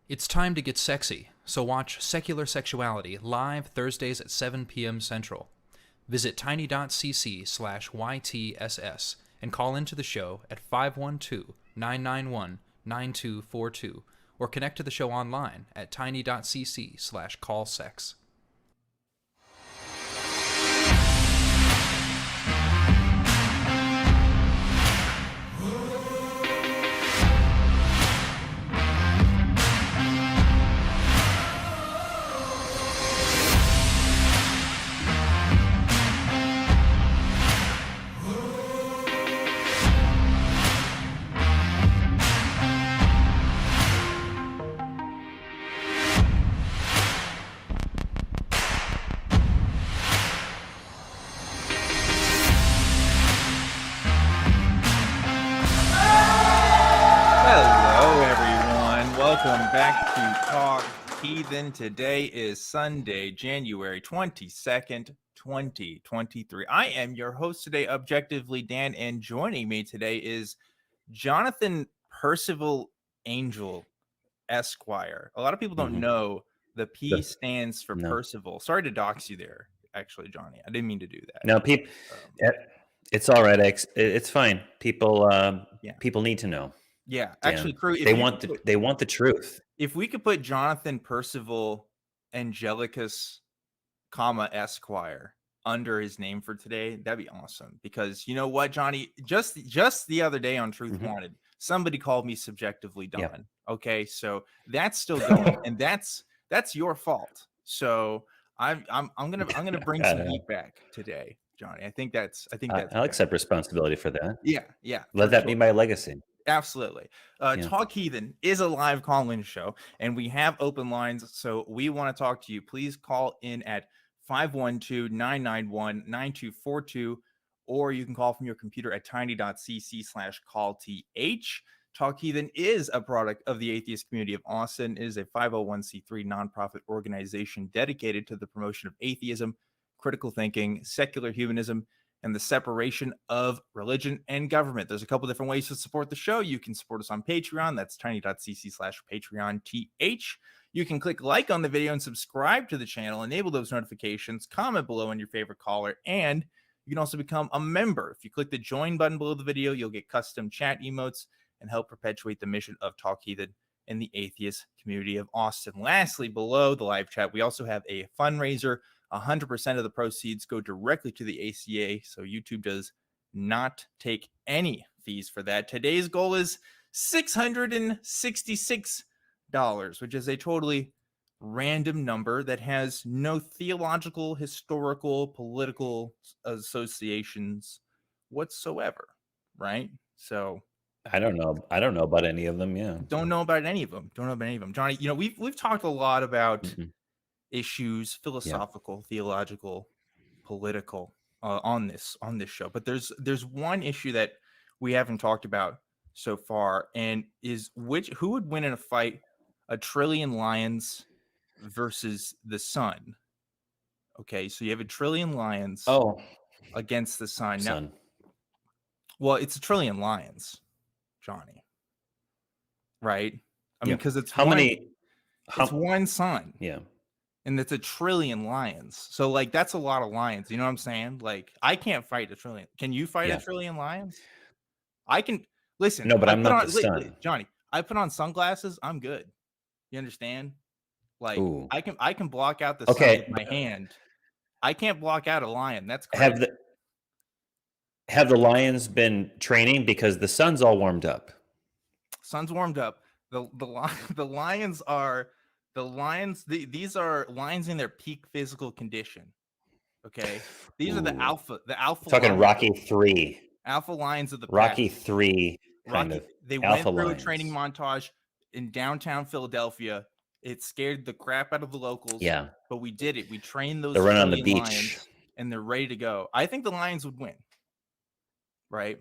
It's time to get sexy, so watch Secular Sexuality live Thursdays at 7 p.m. Central. Visit tiny.cc/YTSS and call into the show at 512-991-9242 or connect to the show online at tiny.cc/callsex. Welcome back to Talk Heathen. Today is Sunday, January 22nd, 2023. I am your host today, ObjectivelyDan, and joining me today is Jonathan Perceval Angel, Esquire. A lot of people don't know the P stands for Perceval. Sorry to dox you there, actually, Johnny. I didn't mean to do that. No, people, it's all right. It's fine. People, people need to know. Yeah, actually, crew. They want the truth. If we could put Jonathan Perceval Angelicus, Esquire under his name for today, that'd be awesome. Because you know what, Johnny? Just the other day on Truth Wanted, somebody called me subjectively Dan. Yep. Okay, so that's still going, and that's your fault. So I'm gonna bring some heat back today, Johnny. I think that's I'll accept responsibility for that. Yeah. Let that be my legacy. Absolutely. Talk Heathen is a live call-in show, and we have open lines, so we want to talk to you. Please call in at 512-991-9242, or you can call from your computer at tiny.cc/callth. Talk Heathen is a product of the atheist community of Austin. It is a 501c3 nonprofit organization dedicated to the promotion of atheism, critical thinking, secular humanism, and the separation of religion and government. There's a couple different ways to support the show. You can support us on Patreon. That's tiny.cc/PatreonTH. You can click like on the video and subscribe to the channel, enable those notifications, comment below on your favorite caller, and you can also become a member. If you click the join button below the video, you'll get custom chat emotes and help perpetuate the mission of Talk Heathen in the atheist community of Austin. Lastly, below the live chat, we also have a fundraiser. 100% of the proceeds go directly to the ACA, so YouTube does not take any fees for that. Today's goal is $666, which is a totally random number that has no theological, historical, political associations whatsoever, right? So I don't know about any of them. Yeah, don't know about any of them. Johnny, you know, we've talked a lot about issues, philosophical, theological, political, on this show, but there's one issue that we haven't talked about so far, and is who would win in a fight, a trillion lions versus the sun? Okay, so you have a trillion lions against the sun. Now, well, it's a trillion lions, Johnny, right? I mean, because it's one sun. Yeah. And it's a trillion lions. So, like, that's a lot of lions. You know what I'm saying? Like, I can't fight a trillion. Can you fight a trillion lions? I can. Listen. No, but I'm not the sun. Johnny, I put on sunglasses. I'm good. You understand? Like, I can block out the sun with my hand. I can't block out a lion. That's crazy. Have the lions been training? Because the sun's all warmed up. Sun's warmed up. The lions are... these are lions in their peak physical condition. Okay, these are the alpha. Talking lions. Rocky 3. Alpha lions of the Rocky pack. 3. They went through a training montage in downtown Philadelphia. It scared the crap out of the locals. Yeah, but we did it. We trained those. They're running on the beach, lions, and they're ready to go. I think the lions would win. Right?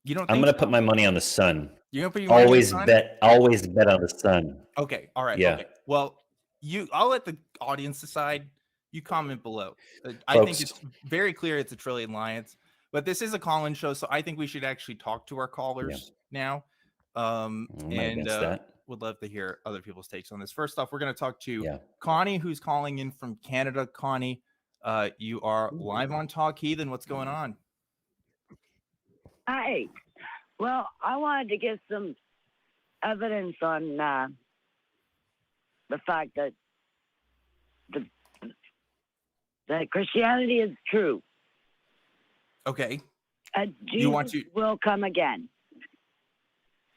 You don't? I'm going to put my money on the sun. You're gonna put your always bet on the sun. Okay, all right. Yeah. Okay. Well, I'll let the audience decide. You comment below. I think it's very clear it's a trillion lions, but this is a call-in show, so I think we should actually talk to our callers now. I'm against that. would love to hear other people's takes on this. First off, we're going to talk to Yeah. Connie, who's calling in from Canada. Connie, you are live on Talk Heathen. What's going on? Hi. Well, I wanted to give some evidence on the fact that that Christianity is true. Okay. Jesus will come again.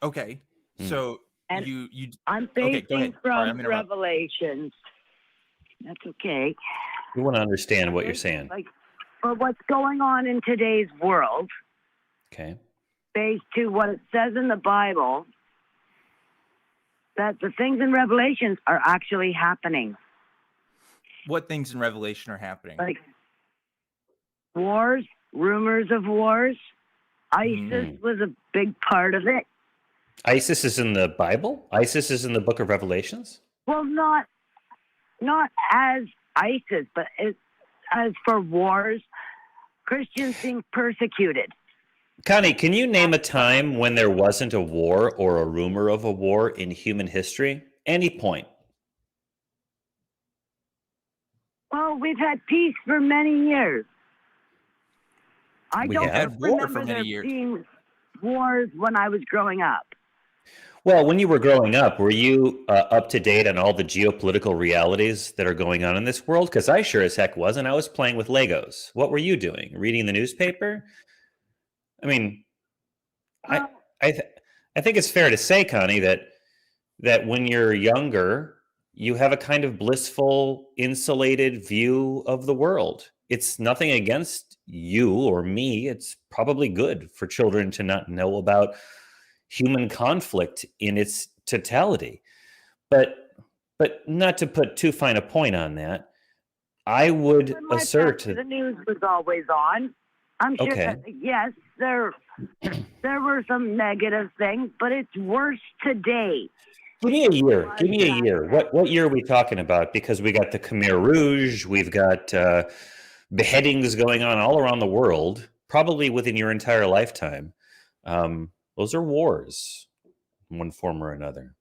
Okay. So and you I'm okay, basing from Revelations. That's okay. We want to understand what you're saying. Like, for what's going on in today's world, okay, based to what it says in the Bible, that the things in Revelations are actually happening. What things in Revelation are happening? Like wars, rumors of wars. ISIS was a big part of it. ISIS is in the Bible? ISIS is in the book of Revelations? Well, not as ISIS, but as for wars, Christians being persecuted. Connie, can you name a time when there wasn't a war or a rumor of a war in human history? Any point. Well, we've had peace for many years. I We don't have war remember for many there years. being wars when I was growing up. Well, when you were growing up, were you up to date on all the geopolitical realities that are going on in this world? Because I sure as heck wasn't. I was playing with Legos. What were you doing? Reading the newspaper? I mean, I think it's fair to say, Connie, that when you're younger, you have a kind of blissful, insulated view of the world. It's nothing against you or me. It's probably good for children to not know about human conflict in its totality. But not to put too fine a point on that, I would assert the news was always on. I'm sure that, yes, there were some negative things, but it's worse today. Give me a year. Give me a year. What year are we talking about? Because we got the Khmer Rouge, we've got beheadings going on all around the world, probably within your entire lifetime. Those are wars, in one form or another.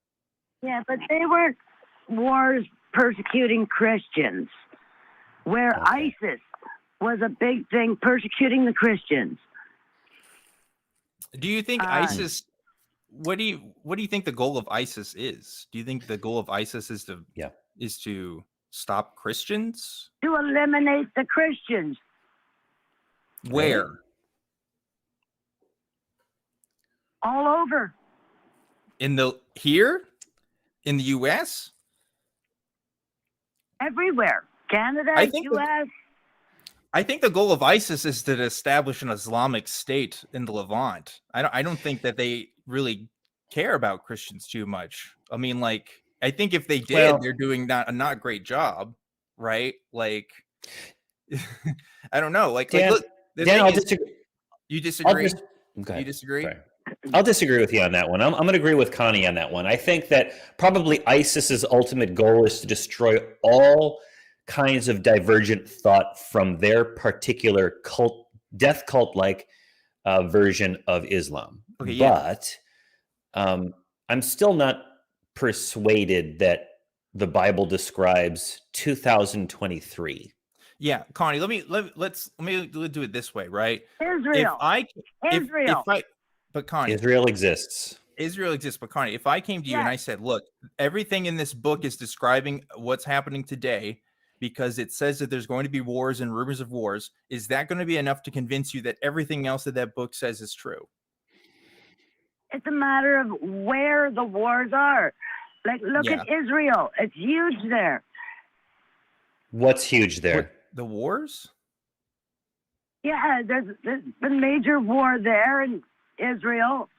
Yeah, but they weren't wars persecuting Christians, where ISIS was a big thing persecuting the Christians. Do you think ISIS? What do you think the goal of ISIS is? Do you think the goal of ISIS is to stop Christians? To eliminate the Christians. Where? All over. Here? In the US? Everywhere. Canada, US. I think the goal of ISIS is to establish an Islamic state in the Levant. I don't think that they really care about Christians too much. I mean, like, I think if they did, they're doing not a great job, right? Like, I don't know. Dan, look, I'll disagree. You disagree? Okay. You disagree? Sorry. I'll disagree with you on that one. I'm going to agree with Connie on that one. I think that probably ISIS's ultimate goal is to destroy all kinds of divergent thought from their particular death cult-like version of Islam. Okay, but I'm still not persuaded that the Bible describes 2023. Yeah, Connie, let me do it this way, right? Israel. But Connie, Israel exists. But Connie, if I came to you and I said, look, everything in this book is describing what's happening today because it says that there's going to be wars and rumors of wars, is that going to be enough to convince you that everything else that book says is true? It's a matter of where the wars are. Like, look at Israel. It's huge there. What's huge there? The wars? Yeah, there's the major war there in Israel.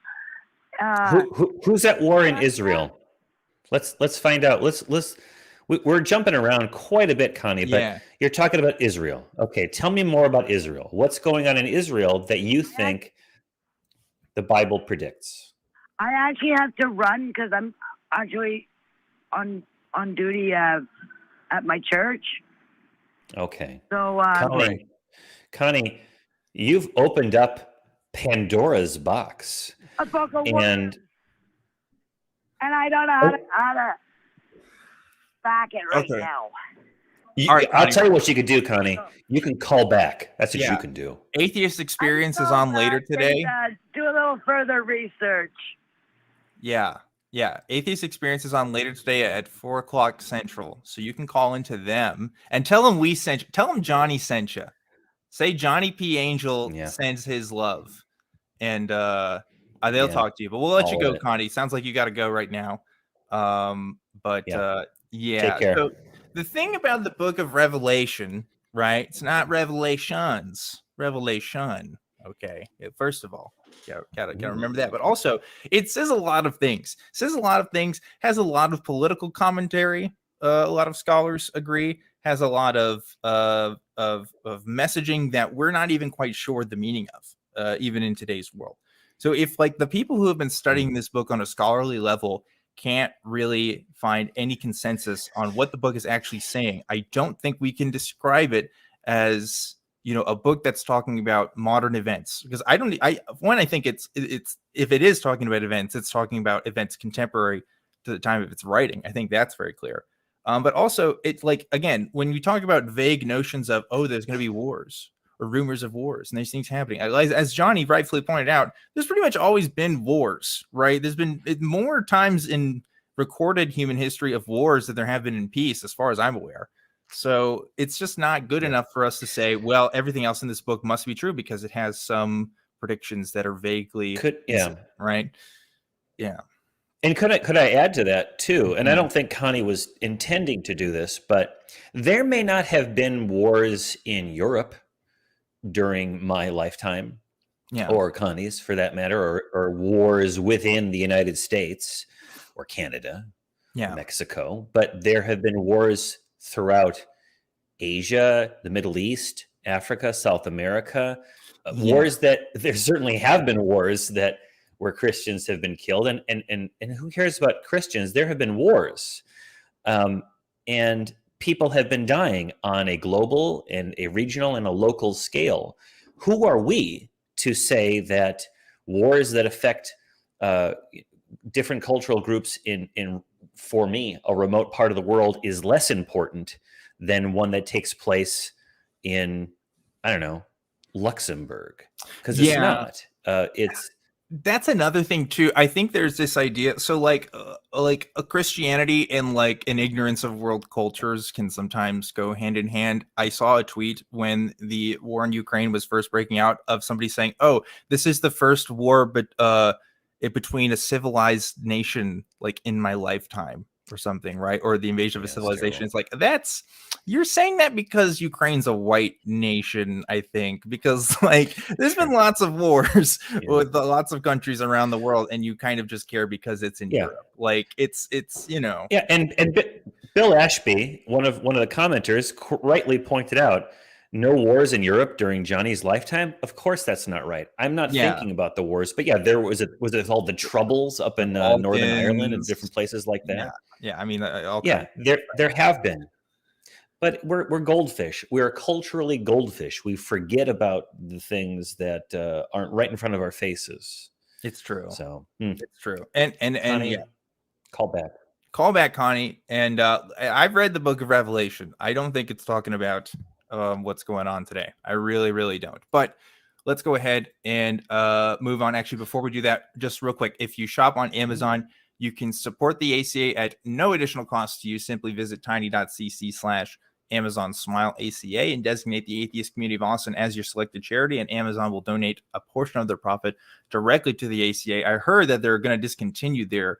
Who's at war in Israel? Let's find out. We're jumping around quite a bit, Connie, but you're talking about Israel. Okay, tell me more about Israel. What's going on in Israel that you think the Bible predicts? I actually have to run because I'm actually on duty at my church. Okay. So, Connie, you've opened up Pandora's box. A book of worms. and I don't know how to back it right Okay. now. All right, I'll Connie. tell you what you could do, Connie. You can call back. That's what Yeah. you can do. Atheist Experience is I on go later back today. and, do a little further research. Yeah. Atheist Experience is on later today at 4:00 Central. So you can call into them and tell them we sent you. Tell them Johnny sent you. Say Johnny P. Angel sends his love. And they'll talk to you. But we'll let you go, Connie. Sounds like you got to go right now. Take care. So the thing about the book of Revelation, right? It's not revelations. Revelation. Okay. First of all, gotta remember that. But also, it says a lot of things. Has a lot of political commentary. A lot of scholars agree. Has a lot of messaging that we're not even quite sure the meaning of, even in today's world. So if like the people who have been studying this book on a scholarly level can't really find any consensus on what the book is actually saying, I don't think we can describe it as, you know, a book that's talking about modern events. Because I think it's if it is talking about events, it's talking about events contemporary to the time of its writing. I think that's very clear. But also, it's like, again, when you talk about vague notions of, oh, there's going to be wars or rumors of wars and these things happening, as Johnny rightfully pointed out, there's pretty much always been wars, right? There's been more times in recorded human history of wars than there have been in peace, as far as I'm aware. So it's just not good enough for us to say, well, everything else in this book must be true because it has some predictions that are vaguely right. Yeah. And could I add to that too? And I don't think Connie was intending to do this, but there may not have been wars in Europe during my lifetime, or Connie's for that matter, or wars within the United States or Canada, or Mexico. But there have been wars throughout Asia, the Middle East, Africa, South America. Wars that there certainly have been wars that where Christians have been killed, and who cares about Christians? There have been wars, and people have been dying on a global and a regional and a local scale. Who are we to say that wars that affect different cultural groups in for me, a remote part of the world is less important than one that takes place in, I don't know, Luxembourg? Because it's not. That's another thing too. I think there's this idea. So like a Christianity and like an ignorance of world cultures can sometimes go hand in hand. I saw a tweet when the war in Ukraine was first breaking out of somebody saying, "Oh, this is the first war, between a civilized nation like in my lifetime," or something, right? Or the invasion of a civilization. It's like, you're saying that because Ukraine's a white nation, I think, because like there's been lots of wars with lots of countries around the world, and you kind of just care because it's in Europe. Like it's and Bill Ashby, one of the commenters, rightly pointed out, no wars in Europe during Johnny's lifetime. Of course, that's not right. I'm not thinking about the wars, but there was it all the troubles up in Northern Ireland and different places like that. I mean, there have been, but we're goldfish. We're culturally goldfish. We forget about the things that aren't right in front of our faces. It's true. So it's true. And Connie, call back, Connie. And I've read the book of Revelation. I don't think it's talking about what's going on today. I really, really don't. But let's go ahead and move on. Actually, before we do that, just real quick, if you shop on Amazon, you can support the ACA at no additional cost to you. Simply visit tiny.cc/Amazon Smile ACA and designate the Atheist Community of Austin as your selected charity, and Amazon will donate a portion of their profit directly to the ACA. I heard that they're going to discontinue their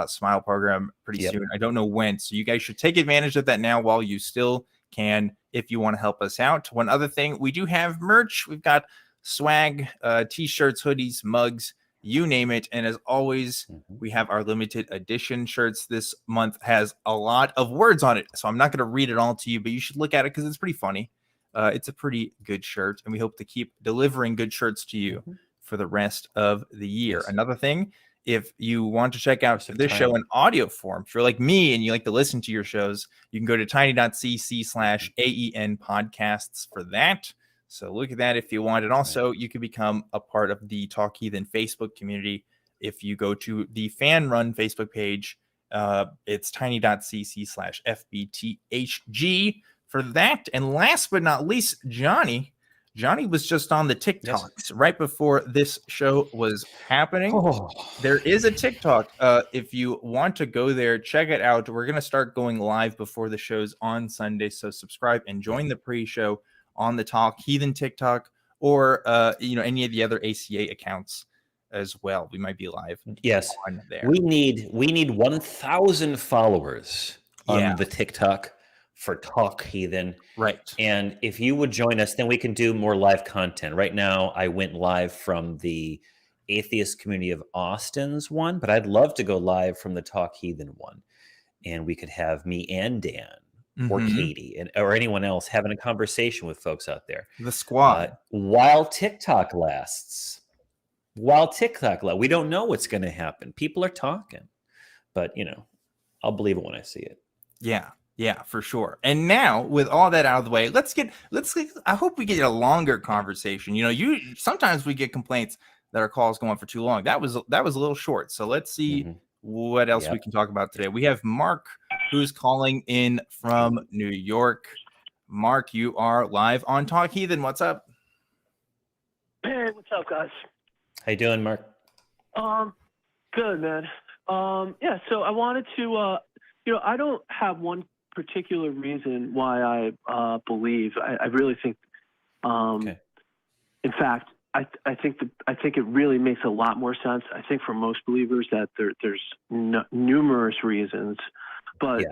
Smile program pretty soon. I don't know when. So you guys should take advantage of that now while you still can, if you want to help us out. One other thing, we do have merch. We've got swag, t-shirts, hoodies, mugs, you name it. And as always, we have our limited edition shirts. This month has a lot of words on it, so I'm not going to read it all to you, but you should look at it because it's pretty funny. It's a pretty good shirt, and we hope to keep delivering good shirts to you for the rest of the year. Another thing, if you want to check out this show in audio form, if you're like me and you like to listen to your shows, you can go to tiny.cc/AEN podcasts for that. So look at that if you want. And also, you can become a part of the Talk Heathen Facebook community If you go to the fan run Facebook page, it's tiny.cc/FBTHG for that. And last but not least, Johnny was just on the TikToks right before this show was happening. There is a TikTok. If you want to go there, check it out. We're going to start going live before the shows on Sunday. So subscribe and join the pre-show on the Talk Heathen TikTok or, any of the other ACA accounts as well. We might be live. Yes. On there. We need 1,000 followers on the TikTok for Talk Heathen. Right. And if you would join us, then we can do more live content. Right now, I went live from the Atheist Community of Austin's one, but I'd love to go live from the Talk Heathen one. And we could have me and Dan or Katie or anyone else having a conversation with folks out there. The squad. While TikTok lasts. We don't know what's going to happen. People are talking. But, I'll believe it when I see it. Yeah, for sure. And now, with all that out of the way, let's get. I hope we get a longer conversation. Sometimes we get complaints that our calls go on for too long. That was a little short. So let's see what else we can talk about today. We have Mark, who's calling in from New York. Mark, you are live on Talk Heathen. What's up? Hey, what's up, guys? How you doing, Mark? Good, man. So I wanted to, I don't have one particular reason why I believe. I really think, in fact, I think it really makes a lot more sense. I think for most believers that there's numerous reasons, but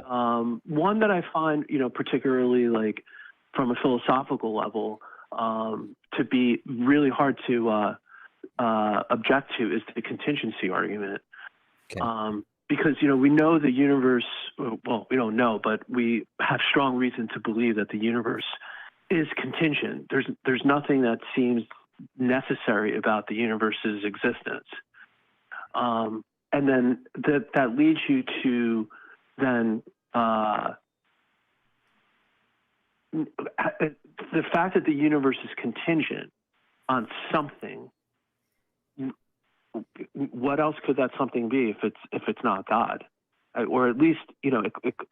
one that I find, particularly like from a philosophical level, to be really hard to object to is the contingency argument. Because, we know the universe, well, we don't know, but we have strong reason to believe that the universe is contingent. There's nothing that seems necessary about the universe's existence. And then that leads you to then the fact that the universe is contingent on something. What else could that something be if it's not God? Or at least,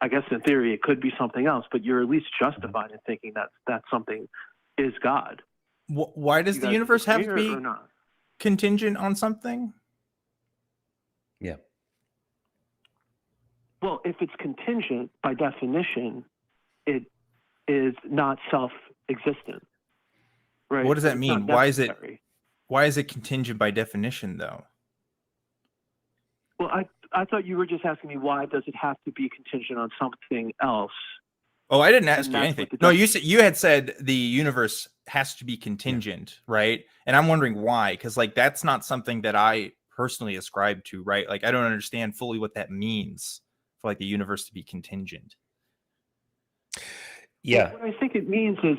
I guess in theory it could be something else, but you're at least justified in thinking that something is God. Why does the universe have to be contingent on something? Yeah. Well, if it's contingent, by definition, it is not self-existent. Right? What does that mean? Why is it contingent by definition, though? Well, I thought you were just asking me why does it have to be contingent on something else? Oh, I didn't ask you anything. No, you had said the universe has to be contingent, right? And I'm wondering why, because that's not something that I personally ascribe to, right? I don't understand fully what that means for the universe to be contingent. Yeah. What I think it means is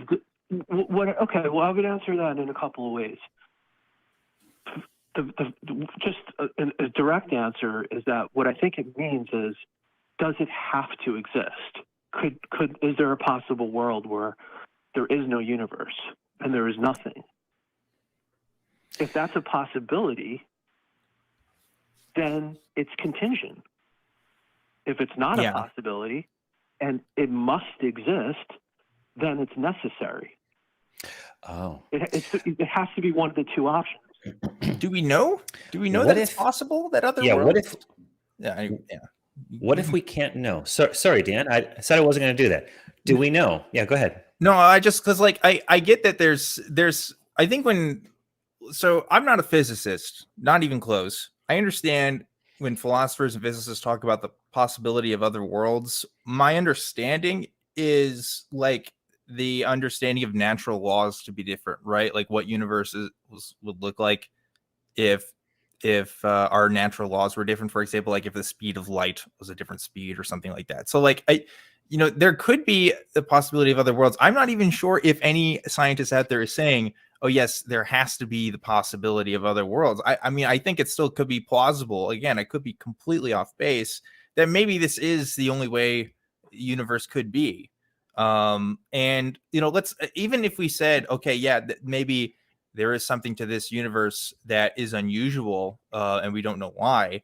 okay. Well, I would answer that in a couple of ways. A direct answer is that what I think it means is, does it have to exist? Is there a possible world where there is no universe and there is nothing? If that's a possibility, then it's contingent. If it's not a possibility and it must exist, then it's necessary. Oh, it has to be one of the two options. Do we know that it's possible that other worlds? What if we can't know? Sorry, Dan. I said I wasn't going to do that. Do we know? Yeah, go ahead. No, I just because I get that there's I think I'm not a physicist, not even close. I understand when philosophers and physicists talk about the possibility of other worlds. My understanding is the understanding of natural laws to be different, right? What universes would look like if our natural laws were different. For example, if the speed of light was a different speed or something like that. So there could be the possibility of other worlds. I'm not even sure if any scientist out there is saying, oh yes, there has to be the possibility of other worlds. I mean, I think it still could be plausible. Again, I could be completely off base that maybe this is the only way the universe could be. And let's, even if we said, okay, maybe there is something to this universe that is unusual, and we don't know why,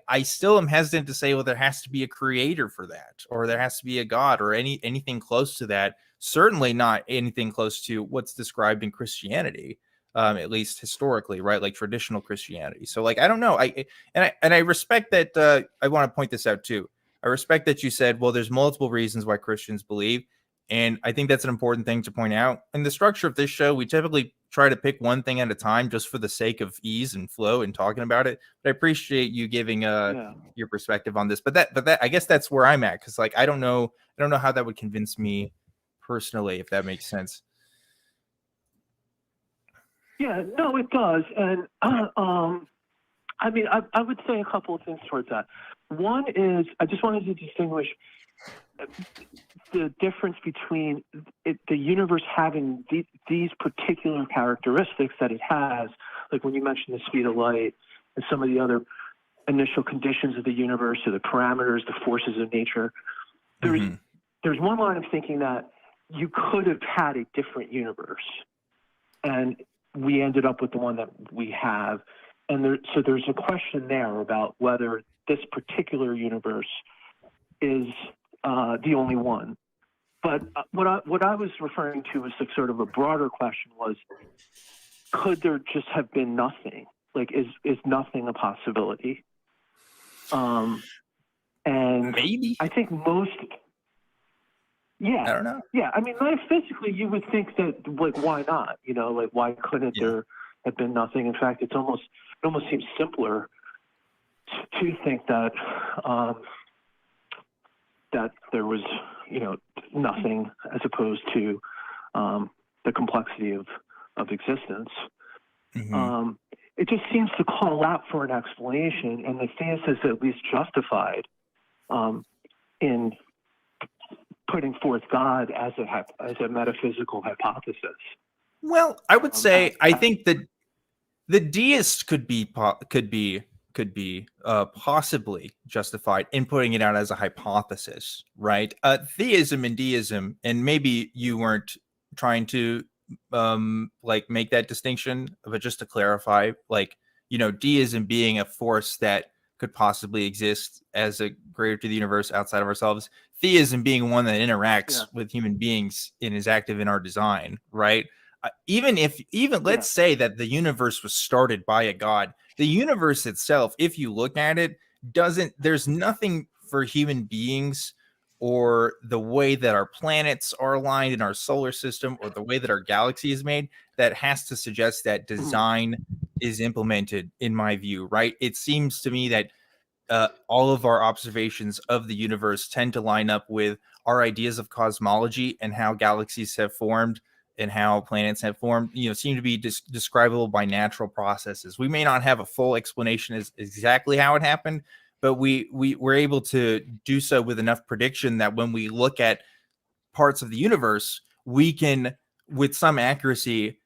I still am hesitant to say, well, there has to be a creator for that, or there has to be a god, or anything close to that. Certainly not anything close to what's described in Christianity, at least historically, right? Like traditional Christianity. So, like, I don't know. I respect that. I want to point this out too. I respect that you said, well, there's multiple reasons why Christians believe. And I think that's an important thing to point out. In the structure of this show, we typically try to pick one thing at a time just for the sake of ease and flow and talking about it. But I appreciate you giving your perspective on this. But that I guess that's where I'm at, because like I don't know how that would convince me personally, if that makes sense. Yeah, no, it does. And I mean, I would say a couple of things towards that. One is I just wanted to distinguish the difference between the universe having these particular characteristics that it has, like when you mentioned the speed of light and some of the other initial conditions of the universe, or the parameters, the forces of nature. There's one line of thinking that you could have had a different universe, and we ended up with the one that we have. And so there's a question there about whether this particular universe is the only one. But what I was referring to was sort of a broader question was, could there just have been nothing? Like, is nothing a possibility? And maybe. I think most... Yeah. I don't know. Yeah, I mean, physically, you would think that, like, why not? You know, like, why couldn't there have been nothing? In fact, it almost seems simpler to think that that there was, you know, nothing, as opposed to the complexity of existence. It just seems to call out for an explanation, and the theist is at least justified in putting forth God as a metaphysical hypothesis. Well, I would say I think that the deist could be possibly justified in putting it out as a hypothesis, right? Theism and deism, and maybe you weren't trying to like make that distinction, but just to clarify, like, you know, deism being a force that could possibly exist as a greater to the universe outside of ourselves, theism being one that interacts with human beings and is active in our design, right? Even let's say that the universe was started by a god, the universe itself, if you look at it, there's nothing for human beings, or the way that our planets are aligned in our solar system, or the way that our galaxy is made, that has to suggest that design is implemented, in my view, right? It seems to me that all of our observations of the universe tend to line up with our ideas of cosmology and how galaxies have formed and how planets have formed, you know, seem to be describable by natural processes. We may not have a full explanation as exactly how it happened, but we're able to do so with enough prediction that when we look at parts of the universe, we can, with some accuracy,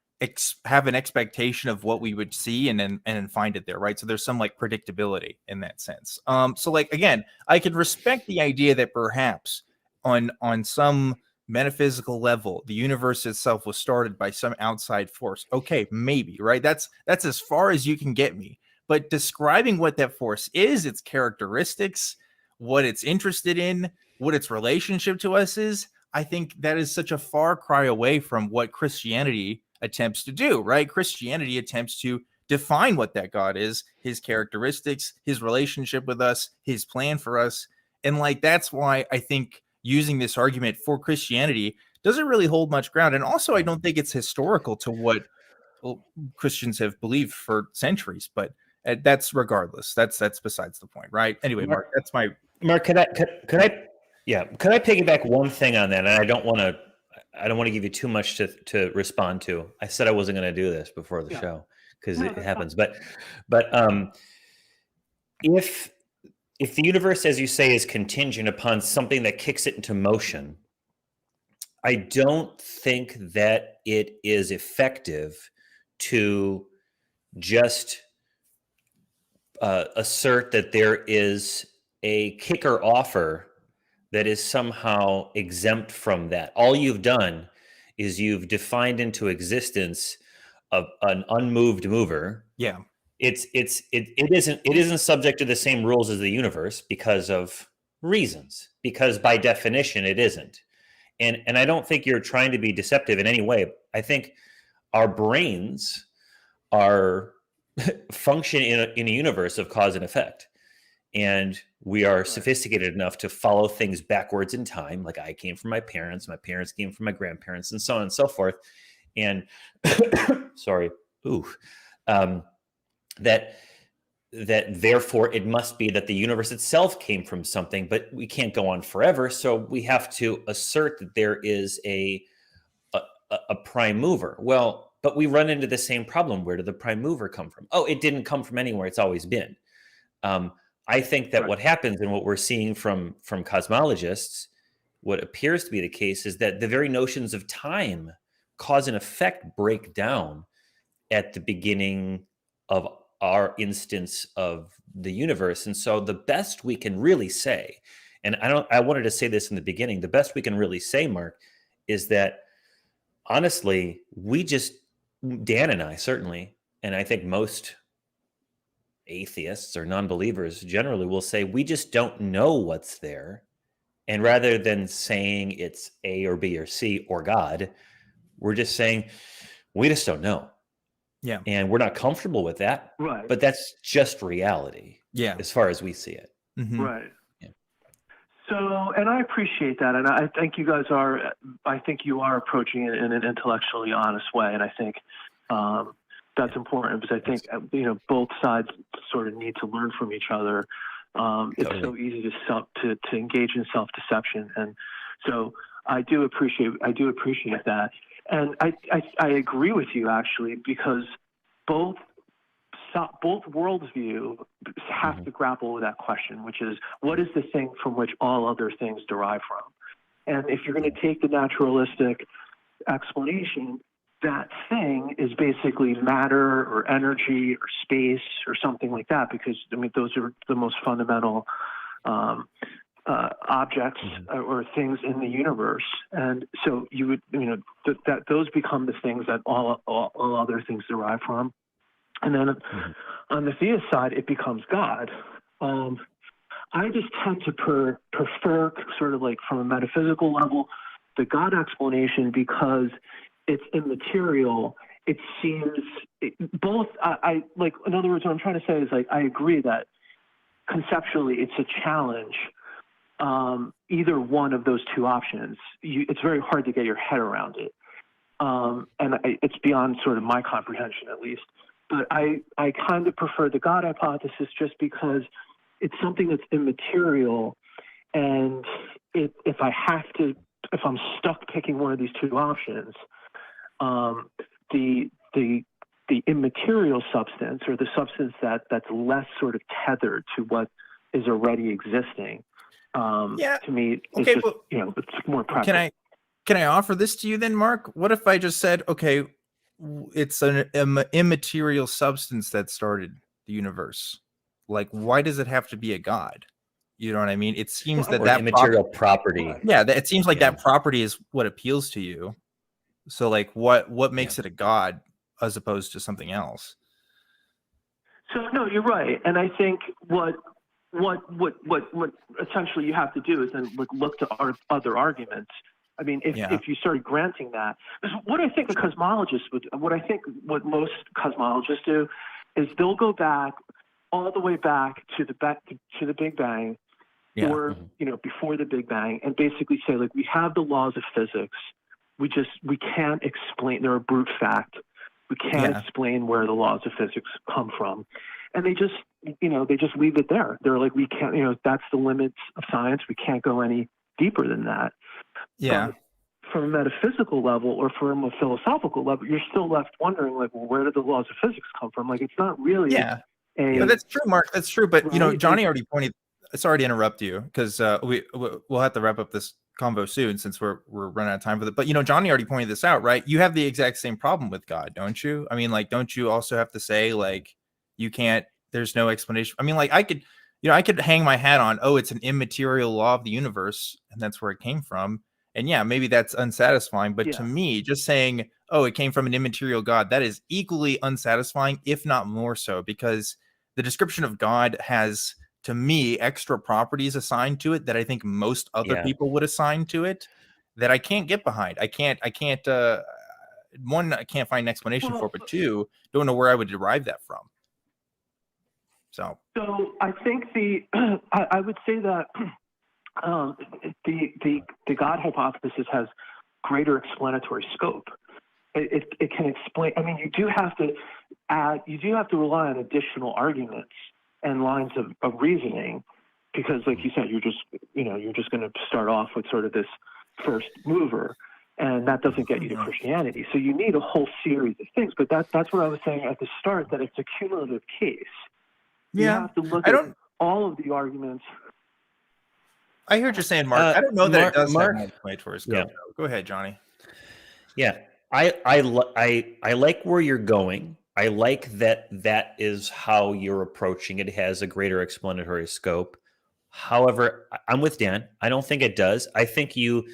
have an expectation of what we would see and then find it there, right? So there's some like predictability in that sense. So like, again, I could respect the idea that perhaps on some metaphysical level, the universe itself was started by some outside force. Okay, maybe, right? That's as far as you can get me. But describing what that force is, its characteristics, what it's interested in, what its relationship to us is, I think that is such a far cry away from what Christianity attempts to do, right? Christianity attempts to define what that God is, his characteristics, his relationship with us, his plan for us. And like, that's why I think using this argument for Christianity doesn't really hold much ground. And also, I don't think it's historical to what Christians have believed for centuries, but that's regardless. That's besides the point, right? Anyway, Mark, that's my... Mark, could I piggyback one thing on that? And I don't want to give you too much to respond to. I said I wasn't going to do this before the show because it happens. But if the universe, as you say, is contingent upon something that kicks it into motion, I don't think that it is effective to just assert that there is a kicker offer that is somehow exempt from that. All you've done is you've defined into existence an unmoved mover. Yeah. It isn't subject to the same rules as the universe because of reasons, because by definition it isn't. And I don't think you're trying to be deceptive in any way. I think our brains are function in a universe of cause and effect. And we are sophisticated enough to follow things backwards in time. Like I came from my parents came from my grandparents, and so on and so forth. And sorry, that therefore it must be that the universe itself came from something, but we can't go on forever. So we have to assert that there is a prime mover. Well, but we run into the same problem. Where did the prime mover come from? Oh, it didn't come from anywhere. It's always been. I think that what happens and what we're seeing from cosmologists, what appears to be the case is that the very notions of time, cause and effect, break down at the beginning of our instance of the universe. And so the best we can really say, and I wanted to say this in the beginning, the best we can really say, Mark, is that honestly, Dan and I certainly, and I think most atheists or non-believers generally will say, we just don't know what's there. And rather than saying it's A or B or C or God, we're just saying, we just don't know. Yeah. And we're not comfortable with that. Right. But that's just reality. Yeah. As far as we see it. Mm-hmm. Right. Yeah. So, and I appreciate that. And I think you are approaching it in an intellectually honest way. And I think that's important because I think, both sides sort of need to learn from each other. It's so easy to engage in self-deception. And so I do appreciate that. And I agree with you actually, because both worldview have to grapple with that question, which is, what is the thing from which all other things derive from? And if you're going to take the naturalistic explanation, that thing is basically matter or energy or space or something like that, because those are the most fundamental objects or things in the universe. And so you would, that those become the things that all other things derive from. And then on the theist side, it becomes God. I just tend to prefer sort of like from a metaphysical level, the God explanation, because it's immaterial. It seems both. I like, in other words, what I'm trying to say is, like, I agree that conceptually it's a challenge. Either one of those two options, it's very hard to get your head around it, and it's beyond sort of my comprehension, at least. But I kind of prefer the God hypothesis just because it's something that's immaterial, and if I'm stuck picking one of these two options, the immaterial substance, or the substance that's less sort of tethered to what is already existing, to me, it's just, it's more practical. Can I offer this to you then, Mark? What if I just said, okay, it's an immaterial substance that started the universe. Like, why does it have to be a god? You know what I mean? It seems that immaterial property. Yeah, it seems like that property is what appeals to you. So, like, what makes it a god as opposed to something else? So no, you're right, and I think what essentially you have to do is then look to other arguments. I mean, if you started granting that, what I think what most cosmologists do is they'll go back all the way back to the Big Bang, or before the Big Bang, and basically say, like, we have the laws of physics. We can't explain. They're a brute fact. We can't explain where the laws of physics come from, and they just leave it there. They're like, we can't. That's the limits of science. We can't go any deeper than that. Yeah. But from a metaphysical level or from a philosophial level, you're still left wondering, like, well, where did the laws of physics come from? Like, it's not really. Yeah. But that's true, Mark. That's true. But Johnny already pointed. Sorry to interrupt you, because we'll have to wrap up this convo soon since we're running out of time for it. But Johnny already pointed this out, right? You have the exact same problem with God, don't you? I mean, like, don't you also have to say, like, you can't? There's no explanation. I mean, like, I could hang my hat on, it's an immaterial law of the universe, and that's where it came from. And maybe that's unsatisfying. But to me, just saying, oh, it came from an immaterial God, that is equally unsatisfying, if not more so, because the description of God has, to me, extra properties assigned to it that I think most other people would assign to it that I can't get behind. I can't one, I can't find an explanation for, but two, don't know where I would derive that from. So I think I would say that the God hypothesis has greater explanatory scope. It can explain. I mean, you do have to rely on additional arguments and lines of reasoning, because, like you said, you're just going to start off with sort of this first mover, and that doesn't get you to Christianity. So you need a whole series of things. But that's what I was saying at the start, that it's a cumulative case. You have to look at all of the arguments. I hear what you're saying, Mark. I don't know that it does Mark, have explanatory scope. Go ahead, Johnny. Yeah, I like where you're going. I like that is how you're approaching it. It has a greater explanatory scope. However, I'm with Dan. I don't think it does. I think you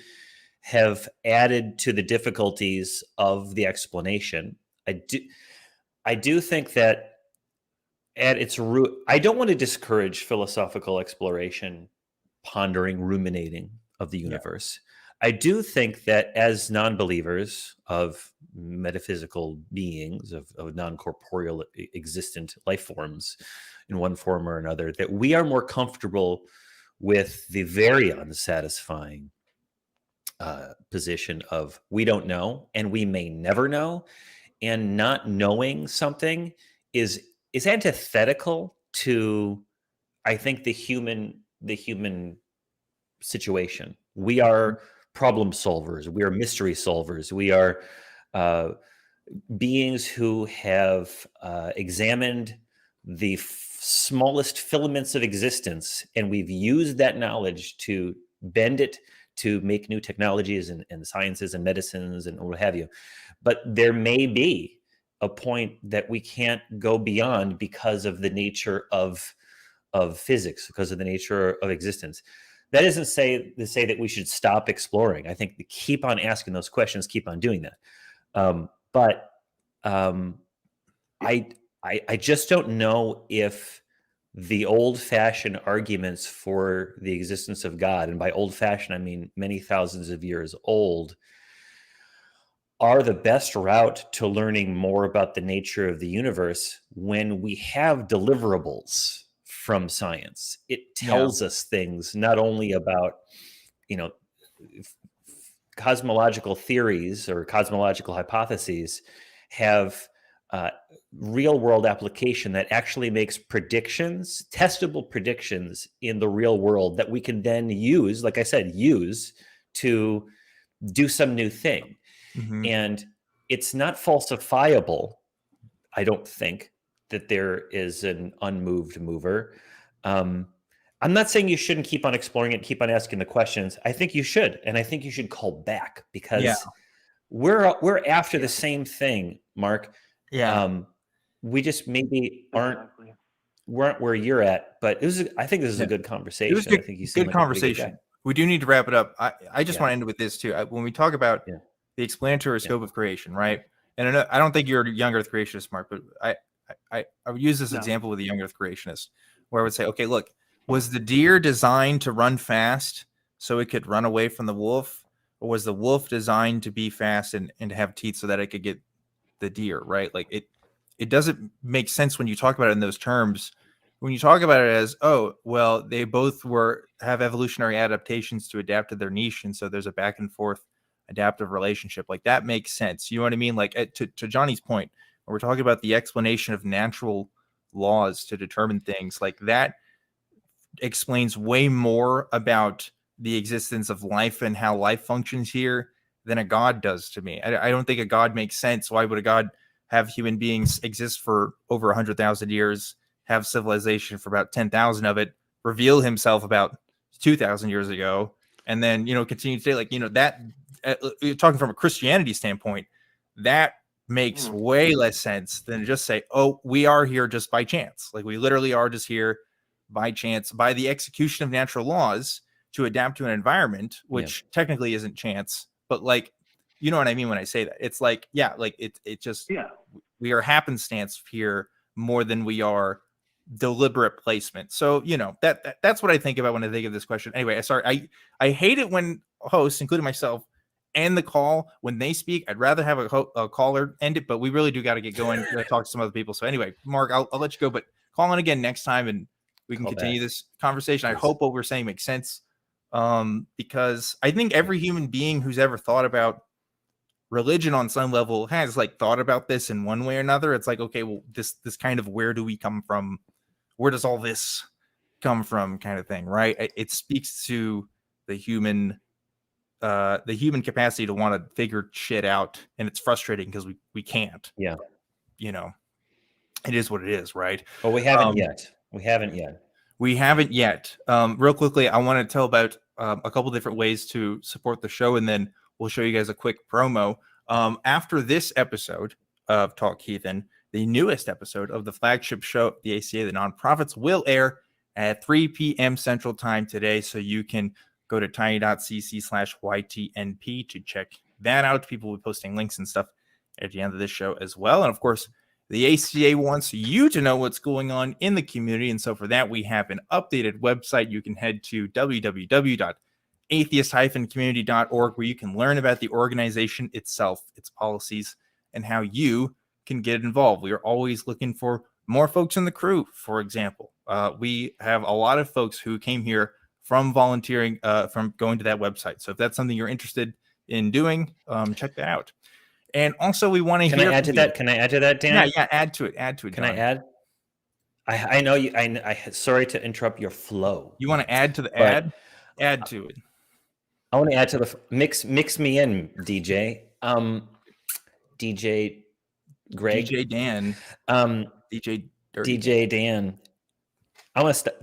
have added to the difficulties of the explanation. I do think that at its root, I don't want to discourage philosophical exploration, pondering, ruminating of the universe. I do think that as non-believers of metaphysical beings, of non-corporeal existent life forms in one form or another, that we are more comfortable with the very unsatisfying position of we don't know and we may never know, and not knowing something is antithetical to, I think, the human situation. We are problem solvers. We are mystery solvers. We are beings who have examined the smallest filaments of existence, and we've used that knowledge to bend it to make new technologies and sciences and medicines and what have you. But there may be a point that we can't go beyond because of the nature of physics, because of the nature of existence. That isn't to say that we should stop exploring. I think to keep on asking those questions, keep on doing that. But I just don't know if the old-fashioned arguments for the existence of God, and by old-fashioned I mean many thousands of years old, are the best route to learning more about the nature of the universe when we have deliverables from science. It tells us things not only about, cosmological theories or cosmological hypotheses have real world application that actually makes predictions, testable predictions in the real world that we can then use, like I said, to do some new thing. Mm-hmm. And it's not falsifiable, I don't think, that there is an unmoved mover. I'm not saying you shouldn't keep on exploring it, keep on asking the questions. I think you should, and I think you should call back, because we're after the same thing, Mark. We just maybe weren't where you're at, but I think this is a good conversation. I think you seem good conversation. We do need to wrap it up. I just want to end with this too. When we talk about the explanatory scope of creation, right? And I don't think you're a young Earth creationist, Mark, but I would use this example with a young Earth creationist, where I would say, okay, look, was the deer designed to run fast so it could run away from the wolf, or was the wolf designed to be fast and to have teeth so that it could get the deer, right? Like it doesn't make sense when you talk about it in those terms. When you talk about it as, oh, well, they both have evolutionary adaptations to adapt to their niche, and so there's a back and forth adaptive relationship, like that makes sense. You know what I mean? Like to Johnny's point, when we're talking about the explanation of natural laws to determine things, like that explains way more about the existence of life and how life functions here than a God does to me. I don't think a God makes sense. Why would a God have human beings exist for over 100,000 years, have civilization for about 10,000 of it, reveal himself about 2,000 years ago, and then, continue to say, like, that talking from a Christianity standpoint, that makes way less sense than just say, oh, we are here just by chance. Like, we literally are just here by chance, by the execution of natural laws to adapt to an environment, which technically isn't chance, but like You know what I mean when I say that? It's like, yeah, like it just, we are happenstance here more than we are deliberate placement. So, you know, that's what I think about when I think of this question. Anyway, sorry, I hate it when hosts, including myself, end the call when they speak. I'd rather have a caller end it, but we really do got to get going to talk to some other people. So anyway, Mark, I'll let you go, but call in again next time and we can continue this conversation. I hope what we're saying makes sense, because I think every human being who's ever thought about religion on some level has like thought about this in one way or another. It's like, okay, well, this kind of, where do we come from? Where does all this come from, kind of thing, right? It speaks to the human capacity to want to figure shit out, and it's frustrating because we can't. Yeah, you know, it is what it is, right? Well, we haven't yet. We haven't yet. Real quickly, I want to tell about a couple different ways to support the show, and then we'll show you guys a quick promo. After this episode of Talk Heathen, the newest episode of the flagship show, the ACA, the Nonprofits, will air at 3 p.m. Central Time today. So you can go to tiny.cc/YTNP to check that out. People will be posting links and stuff at the end of this show as well. And of course, the ACA wants you to know what's going on in the community. And so for that, we have an updated website. You can head to www.atheist-community.org, where you can learn about the organization itself, its policies, and how you can get involved. We are always looking for more folks in the crew. For example, we have a lot of folks who came here from volunteering, from going to that website. So if that's something you're interested in doing, check that out. And also, we want to hear. Can I add to that? Can I add to that, Dan? Yeah, add to it. Can I add? I know you. I sorry to interrupt your flow. You want to add to the ad? Add to it. I want to add to the mix me in, DJ. DJ Greg. DJ Dan. DJ Dirty. DJ Dan. I want to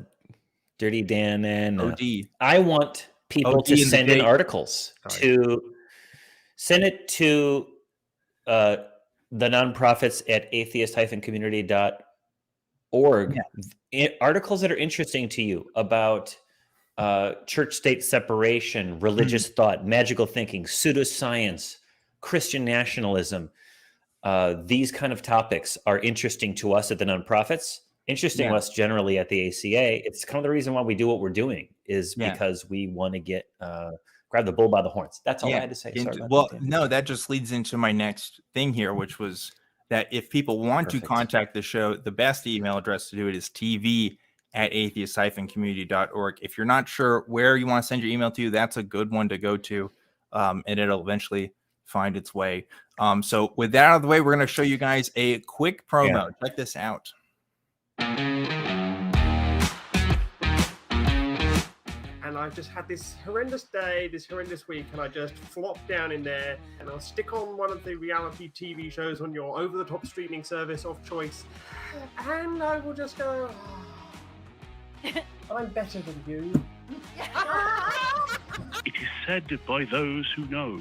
Dirty Dan and OD. I want people to send in articles send it to the nonprofits at atheist-community.org. Articles that are interesting to you about church-state separation, religious thought, magical thinking, pseudoscience, Christian nationalism. These kind of topics are interesting to us at the nonprofits, interesting to us generally at the ACA. It's kind of the reason why we do what we're doing, is because we want to get grab the bull by the horns. That's all I had to say. No, that just leads into my next thing here, which was that if people want to contact the show, the best email address to do it is tv@atheist-community.org. If you're not sure where you want to send your email to, that's a good one to go to, and it'll eventually find its way. So with that out of the way, we're going to show you guys a quick promo. Check this out. And I've just had this horrendous day, this horrendous week, and I just flop down in there and I'll stick on one of the reality TV shows on your over-the-top streaming service of choice, and I will just go, I'm better than you. It is said by those who know,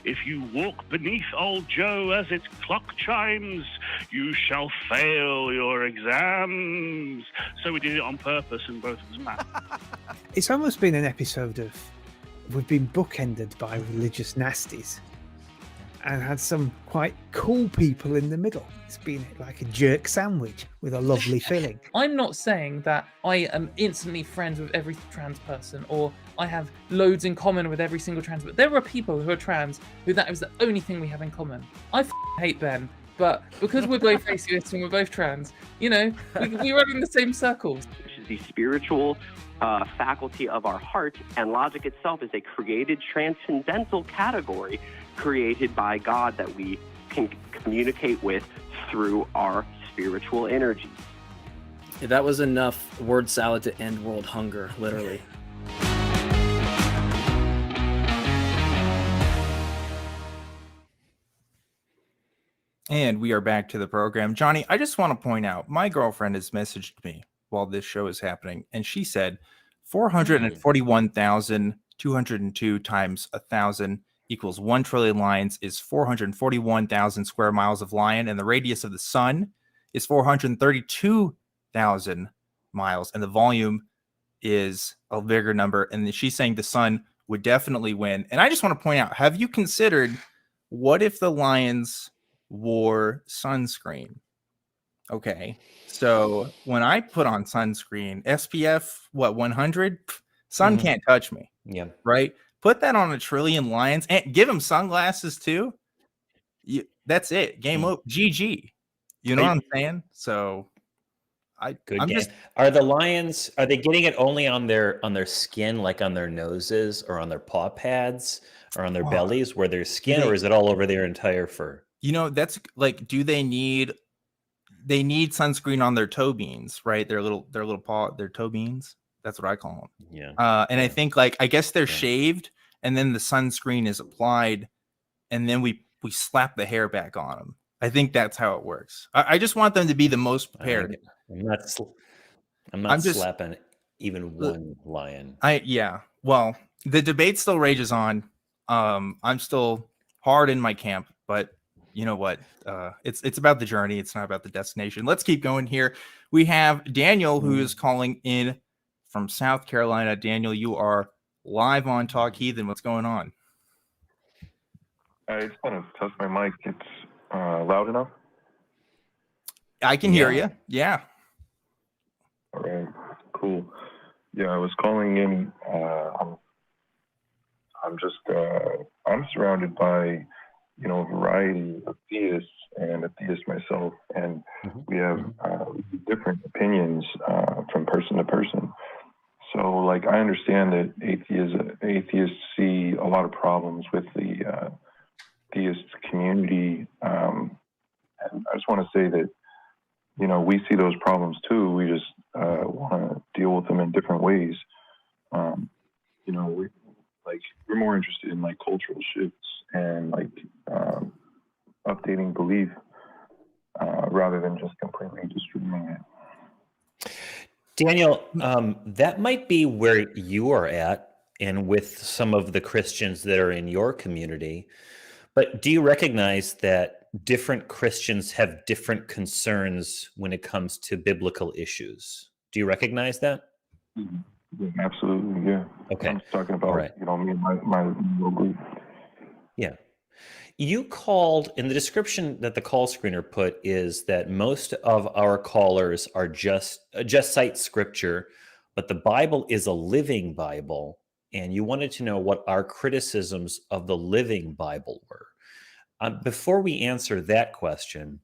if you walk beneath old Joe as its clock chimes, you shall fail your exams. So we did it on purpose, and both of us passed. It's almost been an episode of, we've been bookended by religious nasties and had some quite cool people in the middle. It's been like a jerk sandwich with a lovely filling. I'm not saying that I am instantly friends with every trans person, or I have loads in common with every single trans, but there are people who are trans who that is the only thing we have in common. I hate them, but because we're both atheists and we're both trans, you know, we run in the same circles. Which is the spiritual faculty of our heart, and logic itself is a created transcendental category created by God that we can communicate with through our spiritual energy. Yeah, that was enough word salad to end world hunger, literally. And we are back to the program. Johnny, I just want to point out, my girlfriend has messaged me while this show is happening, and she said 441,202 times 1,000 equals 1 trillion lines is 441,000 square miles of line, and the radius of the sun is 432,000 miles, and the volume is a bigger number. And she's saying the sun would definitely win. And I just want to point out, have you considered what if the lions wore sunscreen? Okay, so when I put on sunscreen, SPF, 100? Sun can't touch me. Yeah. Right? Put that on a trillion lions and give them sunglasses too. That's it. Game over. GG. You know what I'm saying? So I'm just. Are the lions? Are they getting it only on their skin, like on their noses, or on their paw pads, or on their bellies, where there's skin, or is it all over their entire fur? You know, that's like, do they need? They need sunscreen on their toe beans, right? Their toe beans. That's what I call them. Yeah. And I think, like, I guess they're shaved, and then the sunscreen is applied, and then we slap the hair back on them. I think that's how it works. I just want them to be the most prepared. I'm not slapping even one lion. Well, the debate still rages on. I'm still hard in my camp, but you know what? It's about the journey. It's not about the destination. Let's keep going here. We have Daniel, who is calling in from South Carolina. Daniel, you are live on Talk Heathen. What's going on? I just want to test my mic. It's loud enough? I can hear you. Yeah. All right. Cool. Yeah, I was calling in. I'm surrounded by, a variety of theists and a theist myself, and we have different opinions from person to person. So, like, I understand that atheists see a lot of problems with the theist community, and I just want to say that, we see those problems too. We just want to deal with them in different ways. We're more interested in, like, cultural shifts and, like, updating belief rather than just completely destroying it. Daniel, that might be where you are at, and with some of the Christians that are in your community. But do you recognize that different Christians have different concerns when it comes to biblical issues? Do you recognize that? Yeah, absolutely, yeah. Okay. I'm talking about, me and my little group. Yeah. You called, in the description that the call screener put, is that most of our callers are just cite scripture, but the Bible is a living Bible, and you wanted to know what our criticisms of the living Bible were. Before we answer that question,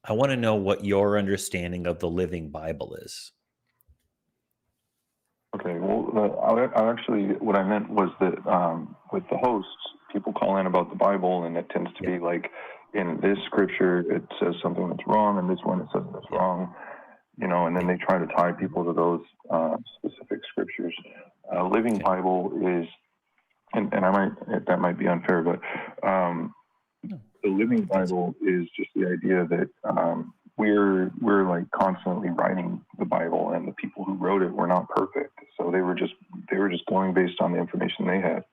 I want to know what your understanding of the living Bible is. Okay, well, I actually, what I meant was that with the hosts, people call in about the Bible, and it tends to be like, in this scripture, it says something that's wrong, and this one, it says that's wrong, and then they try to tie people to those specific scriptures. Living Bible is, and that might be unfair, but the living Bible is just the idea that we're like constantly writing the Bible, and the people who wrote it were not perfect, so they were just going based on the information they had.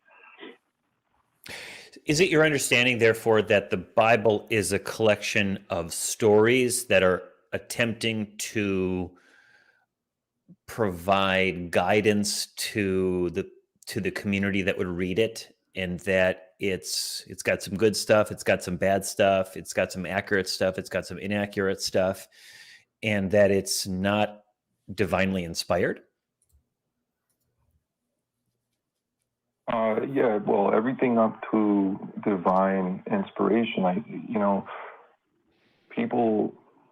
Is it your understanding, therefore, that the Bible is a collection of stories that are attempting to provide guidance to the community that would read it, and that it's got some good stuff, it's got some bad stuff, it's got some accurate stuff, it's got some inaccurate stuff, and that it's not divinely inspired? Yeah, well, everything up to divine inspiration.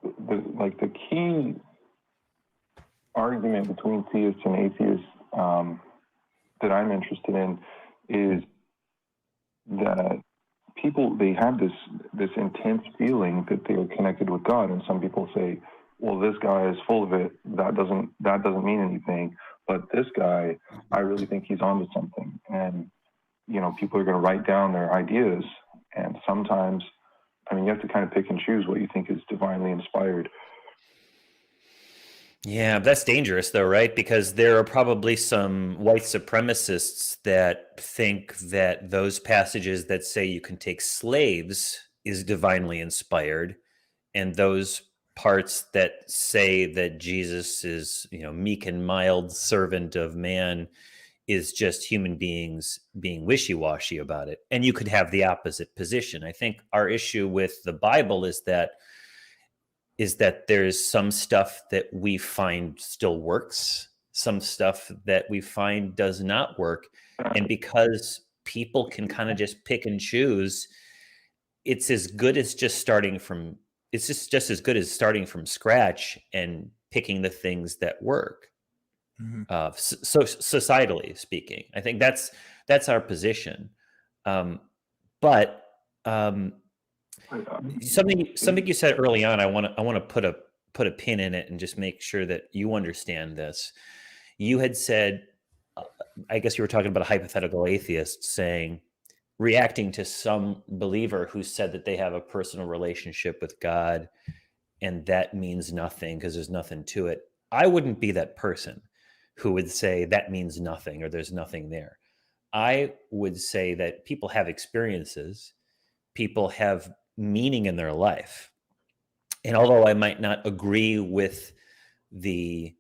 The key argument between theists and atheists that I'm interested in is that people, they have this intense feeling that they are connected with God, and some people say, well, this guy is full of it, that doesn't mean anything, but this guy, I really think he's onto something. And people are going to write down their ideas, and sometimes, you have to kind of pick and choose what you think is divinely inspired. Yeah, that's dangerous though, right? Because there are probably some white supremacists that think that those passages that say you can take slaves is divinely inspired, and those parts that say that Jesus is, meek and mild servant of man is just human beings being wishy-washy about it. And you could have the opposite position. I think our issue with the Bible is that there's some stuff that we find still works, some stuff that we find does not work. And because people can kind of just pick and choose, it's as good as just starting from, it's just as good as starting from scratch and picking the things that work. So societally speaking, I think that's our position. But something you said early on, I want to put a pin in it and just make sure that you understand this. You had said, I guess you were talking about a hypothetical atheist reacting to some believer who said that they have a personal relationship with God and that means nothing because there's nothing to it. I wouldn't be that person who would say that means nothing or there's nothing there. I would say that people have experiences, people have meaning in their life. And although I might not agree with the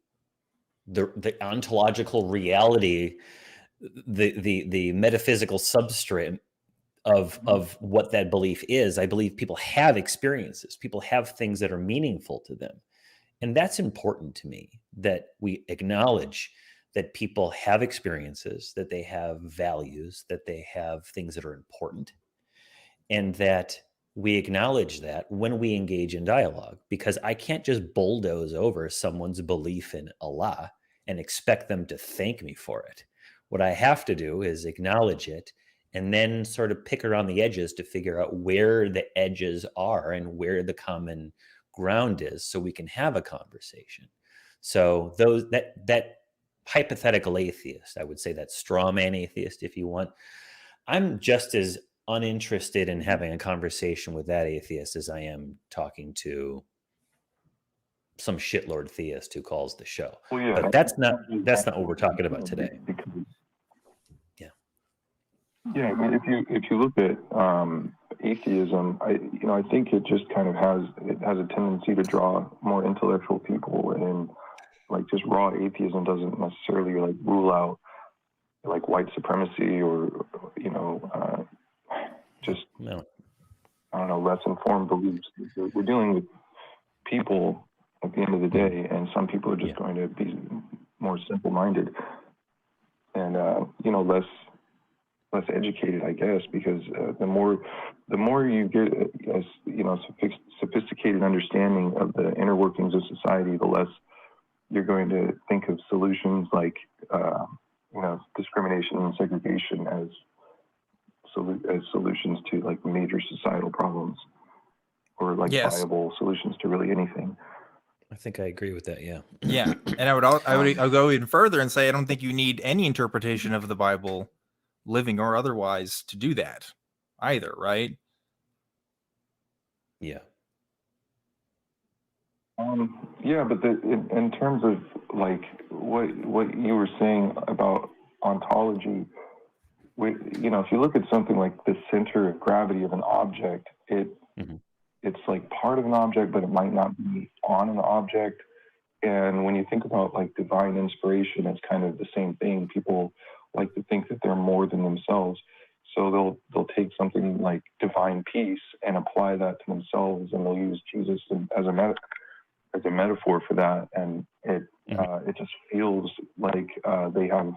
ontological reality, the metaphysical substrate of what that belief is, I believe people have experiences, people have things that are meaningful to them. And that's important to me, that we acknowledge that people have experiences, that they have values, that they have things that are important, and that we acknowledge that when we engage in dialogue, because I can't just bulldoze over someone's belief in Allah and expect them to thank me for it. What I have to do is acknowledge it and then sort of pick around the edges to figure out where the edges are and where the common ground is so we can have a conversation. So that hypothetical atheist, I would say that straw man atheist, if you want, I'm just as uninterested in having a conversation with that atheist as I am talking to some shitlord theist who calls the show. Well, yeah, but that's not what we're talking about today. Yeah, I mean, if you look at atheism, I think it just kind of has a tendency to draw more intellectual people, and like just raw atheism doesn't necessarily like rule out like white supremacy or just no. I don't know, less informed beliefs. We're dealing with people at the end of the day, and some people are just going to be more simple-minded and less educated, I guess, because the more you get sophisticated understanding of the inner workings of society, the less you're going to think of solutions like discrimination and segregation as solutions to like major societal problems, or like viable solutions to really anything. I think I agree with that. Yeah. Yeah, and I'll go even further and say I don't think you need any interpretation of the Bible, living or otherwise, to do that either, right? Yeah. Yeah, but in terms of like what you were saying about ontology, if you look at something like the center of gravity of an object, it's like part of an object, but it might not be on an object. And when you think about like divine inspiration, it's kind of the same thing. People like to think that they're more than themselves, so they'll take something like divine peace and apply that to themselves, and they'll use Jesus as a metaphor for that, and it just feels like they have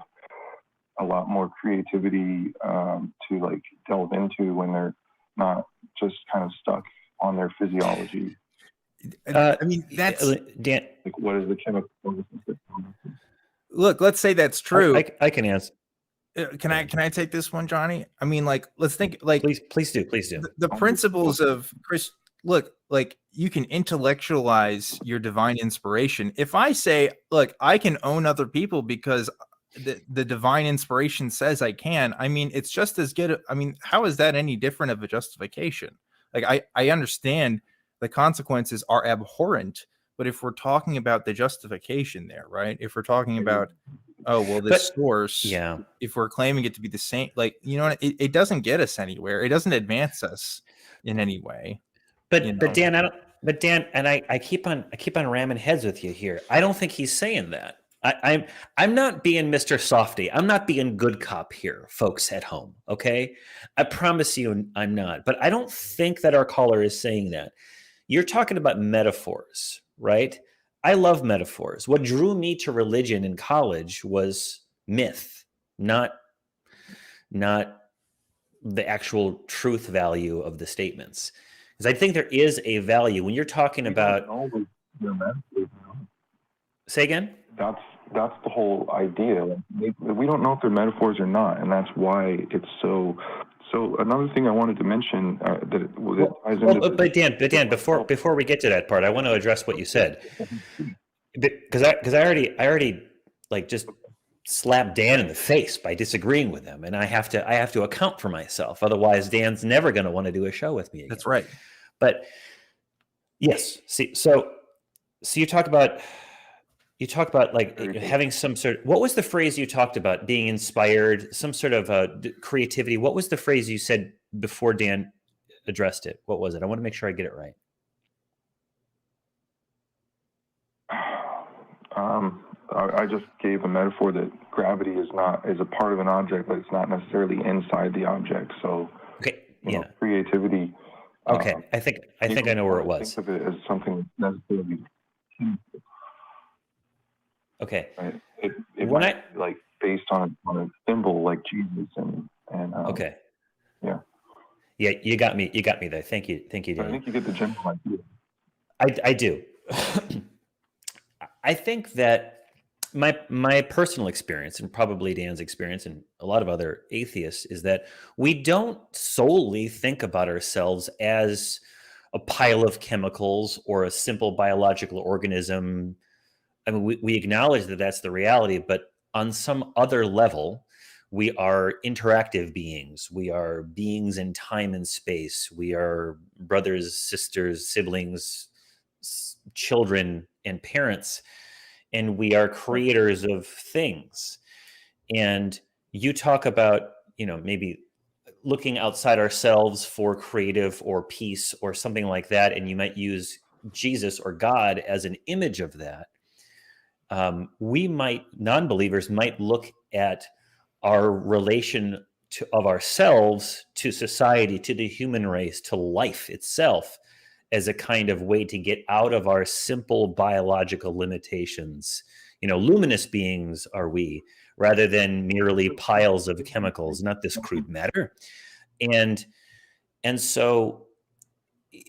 a lot more creativity to like delve into when they're not just kind of stuck on their physiology. I mean, that's Dan. Like, what is the chemical? Look, let's say that's true. I can answer. Can I take this one, Johnny? I mean, like, let's think, like, please do. The principles of look, like, you can intellectualize your divine inspiration. If I say, look, I can own other people because the divine inspiration says I can, I mean, it's just as good. I mean, how is that any different of a justification? Like, I understand the consequences are abhorrent, but if we're talking about the justification there, right? If we're talking about, oh, well, this source, if we're claiming it to be the same, like, you know, it doesn't get us anywhere. It doesn't advance us in any way. But Dan, and I keep on ramming heads with you here. I don't think he's saying that. I'm not being Mr. Softy. I'm not being good cop here, folks at home. Okay, I promise you, I'm not. But I don't think that our caller is saying that. You're talking about metaphors, right? I love metaphors. What drew me to religion in college was myth, not the actual truth value of the statements. Because I think there is a value when you're talking about. Say again? That's the whole idea. We don't know if they're metaphors or not, and that's why it's so. So another thing I wanted to mention that ties into. But Dan, before we get to that part, I want to address what you said, because I already like just slapped Dan in the face by disagreeing with him, and I have to account for myself. Otherwise, Dan's never going to want to do a show with me again. That's right. But yes, see, so you talk about like having some sort of, what was the phrase you talked about, being inspired, some sort of creativity? What was the phrase you said before Dan addressed it? What was it? I want to make sure I get it right. I just gave a metaphor that gravity is a part of an object, but it's not necessarily inside the object. So, okay, creativity. Okay, I think I know where it was. Think of it as something necessarily. Okay. Right? It might be like based on a symbol like Jesus and okay. Yeah. Yeah, you got me there. Thank you, Dan. I think you get the general idea. I do. I think that my personal experience, and probably Dan's experience and a lot of other atheists, is that we don't solely think about ourselves as a pile of chemicals or a simple biological organism. I mean, we acknowledge that that's the reality, but on some other level, we are interactive beings. We are beings in time and space. We are brothers, sisters, siblings, children, and parents. And we are creators of things. And you talk about, maybe looking outside ourselves for creative or peace or something like that. And you might use Jesus or God as an image of that. Non-believers might look at our relation of ourselves to society, to the human race, to life itself, as a kind of way to get out of our simple biological limitations. Luminous beings are we, rather than merely piles of chemicals, not this crude matter. And so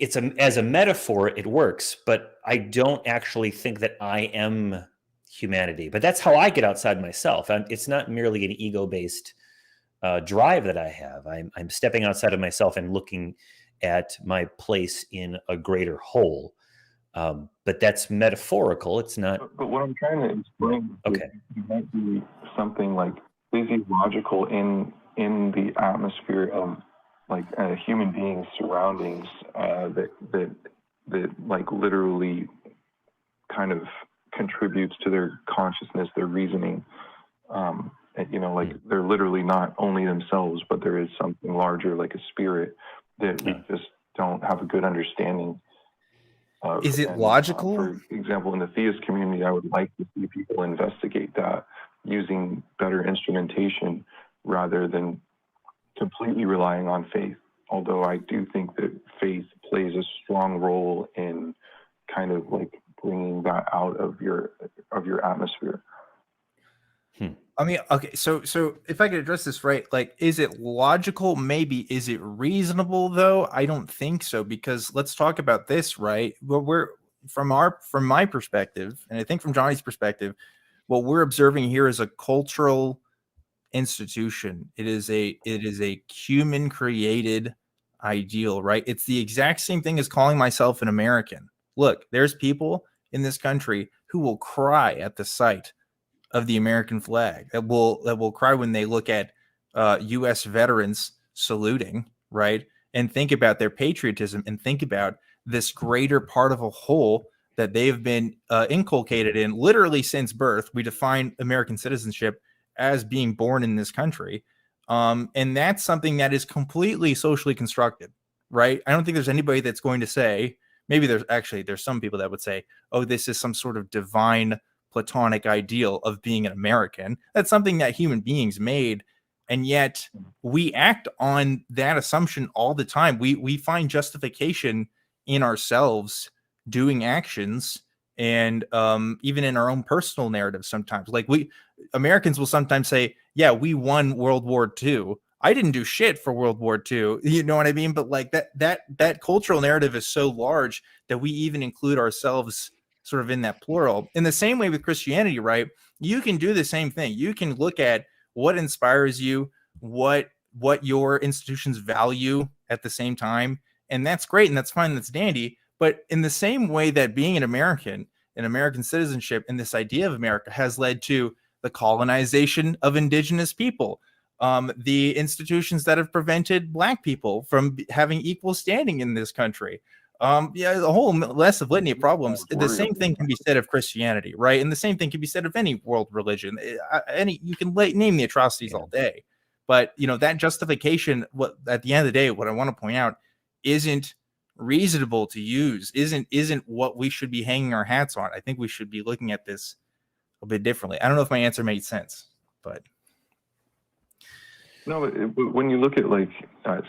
as a metaphor, it works, but I don't actually think that I am humanity. But that's how I get outside myself. It's not merely an ego-based drive that I have. I'm stepping outside of myself and looking at my place in a greater whole. But that's metaphorical. It's not. But what I'm trying to explain is it might be something like physiological in the atmosphere of like a human being's surroundings that like literally kind of contributes to their consciousness, their reasoning. Like they're literally not only themselves, but there is something larger, like a spirit, that we just don't have a good understanding of. Is it logical? For example, in the theist community, I would like to see people investigate that using better instrumentation rather than completely relying on faith. Although I do think that faith plays a strong role in kind of like bringing that out of your atmosphere. I mean, okay, so if I could address this right, like, is it logical? Maybe. Is it reasonable though? I don't think so, because let's talk about this, right? Well, from my perspective, and I think from Johnny's perspective, what we're observing here is a cultural institution. It is a human created ideal, right? It's the exact same thing as calling myself an American. Look, there's people in this country who will cry at the sight of the American flag, that will cry when they look at U.S. veterans saluting, right? And think about their patriotism and think about this greater part of a whole that they've been inculcated in literally since birth. We define American citizenship as being born in this country. And that's something that is completely socially constructed, right? I don't think there's anybody that's going to say, maybe there's some people that would say, oh, this is some sort of divine Platonic ideal of being an American. That's something that human beings made, and yet we act on that assumption all the time. We find justification in ourselves doing actions, and even in our own personal narrative sometimes. Like Americans will sometimes say, yeah, we won World War II. I didn't do shit for World War II. You know what I mean? But like that cultural narrative is so large that we even include ourselves sort of in that plural. In the same way with Christianity, right? You can do the same thing. You can look at what inspires you, what your institutions value at the same time, and that's great and that's fine, that's dandy. But in the same way that being an American and American citizenship and this idea of America has led to the colonization of indigenous people, the institutions that have prevented Black people from having equal standing in this country, the whole list of litany of problems. The same thing can be said of Christianity, right? And the same thing can be said of any world religion. You can name the atrocities all day, but that justification, what at the end of the day, what I want to point out, isn't reasonable to use, isn't what we should be hanging our hats on. I think we should be looking at this a bit differently. I don't know if my answer made sense, but no, but when you look at like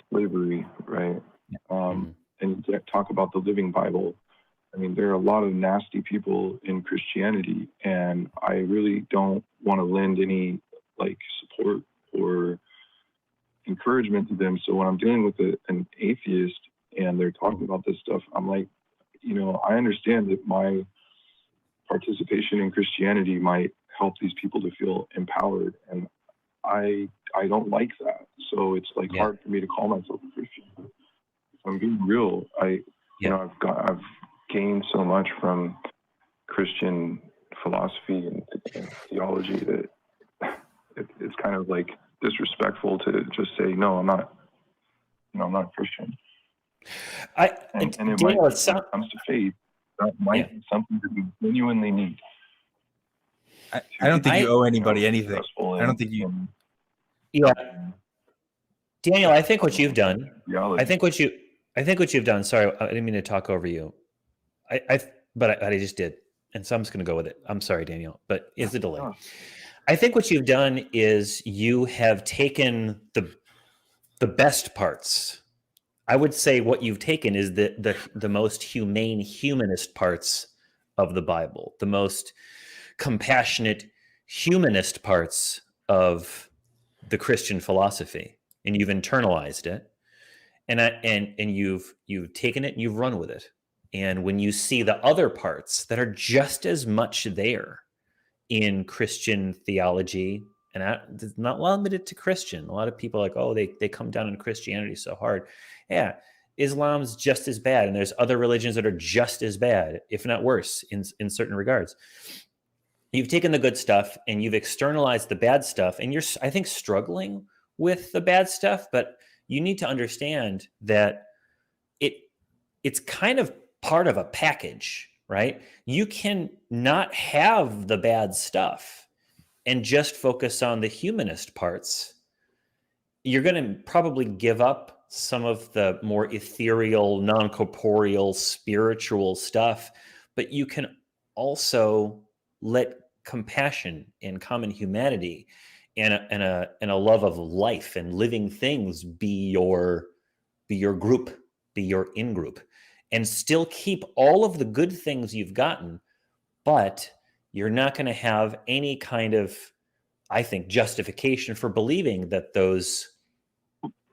slavery, right? And you talk about the Living Bible, I mean, there are a lot of nasty people in Christianity, and I really don't want to lend any like support or encouragement to them. So when I'm dealing with an atheist and they're talking about this stuff, I'm like, I understand that my participation in Christianity might help these people to feel empowered, and I don't like that. So it's like hard for me to call myself a Christian. If I'm being real, I've gained so much from Christian philosophy and theology that it's kind of like disrespectful to just say, no, I'm not a Christian. And it might, when it comes to faith, that might be something that we genuinely need. I don't think you owe anybody anything. I don't think you. Yeah, Daniel, I think what you've done. I think what you've done. Sorry, I didn't mean to talk over you. But I just did, and so I'm just going to go with it. I'm sorry, Daniel, but it's a delay. I think what you've done is you have taken the best parts. I would say what you've taken is the most humane, humanist parts of the Bible, the most compassionate, humanist parts of the Christian philosophy, and you've internalized it, and you've taken it and you've run with it. And when you see the other parts that are just as much there in Christian theology, and it's not limited to Christian. A lot of people are like, oh, they come down on Christianity so hard. Yeah, Islam's just as bad, and there's other religions that are just as bad, if not worse, in certain regards. You've taken the good stuff and you've externalized the bad stuff, and you're, I think, struggling with the bad stuff, but you need to understand that it's kind of part of a package, right? You can not have the bad stuff and just focus on the humanist parts. You're going to probably give up some of the more ethereal, non-corporeal, spiritual stuff, but you can also let compassion and common humanity and a love of life and living things be your group, be your in-group, and still keep all of the good things you've gotten, but you're not going to have any kind of, I think, justification for believing that those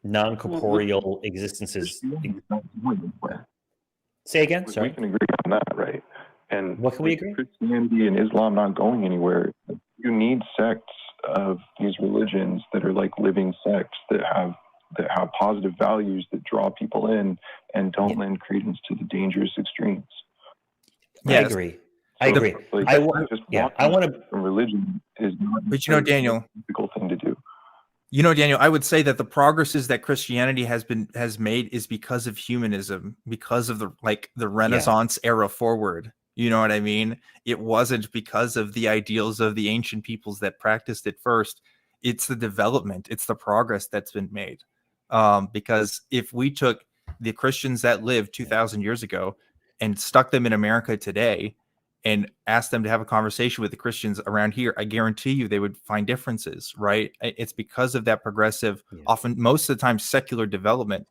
non-corporeal existences. Say again, sorry. We can agree on that, right? And what can we agree? Christianity and Islam not going anywhere. You need sects of these religions that are like living sects that have positive values that draw people in and don't lend credence to the dangerous extremes. Yes. I agree. Like, I want to. Religion is not. But Daniel, a difficult thing to do. Daniel, I would say that the progresses that Christianity has made is because of humanism, because of the Renaissance era forward. You know what I mean? It wasn't because of the ideals of the ancient peoples that practiced it first. It's the development, it's the progress that's been made. Because if we took the Christians that lived 2,000 years ago and stuck them in America today, and ask them to have a conversation with the Christians around here, I guarantee you they would find differences, right? It's because of that progressive, often most of the time secular development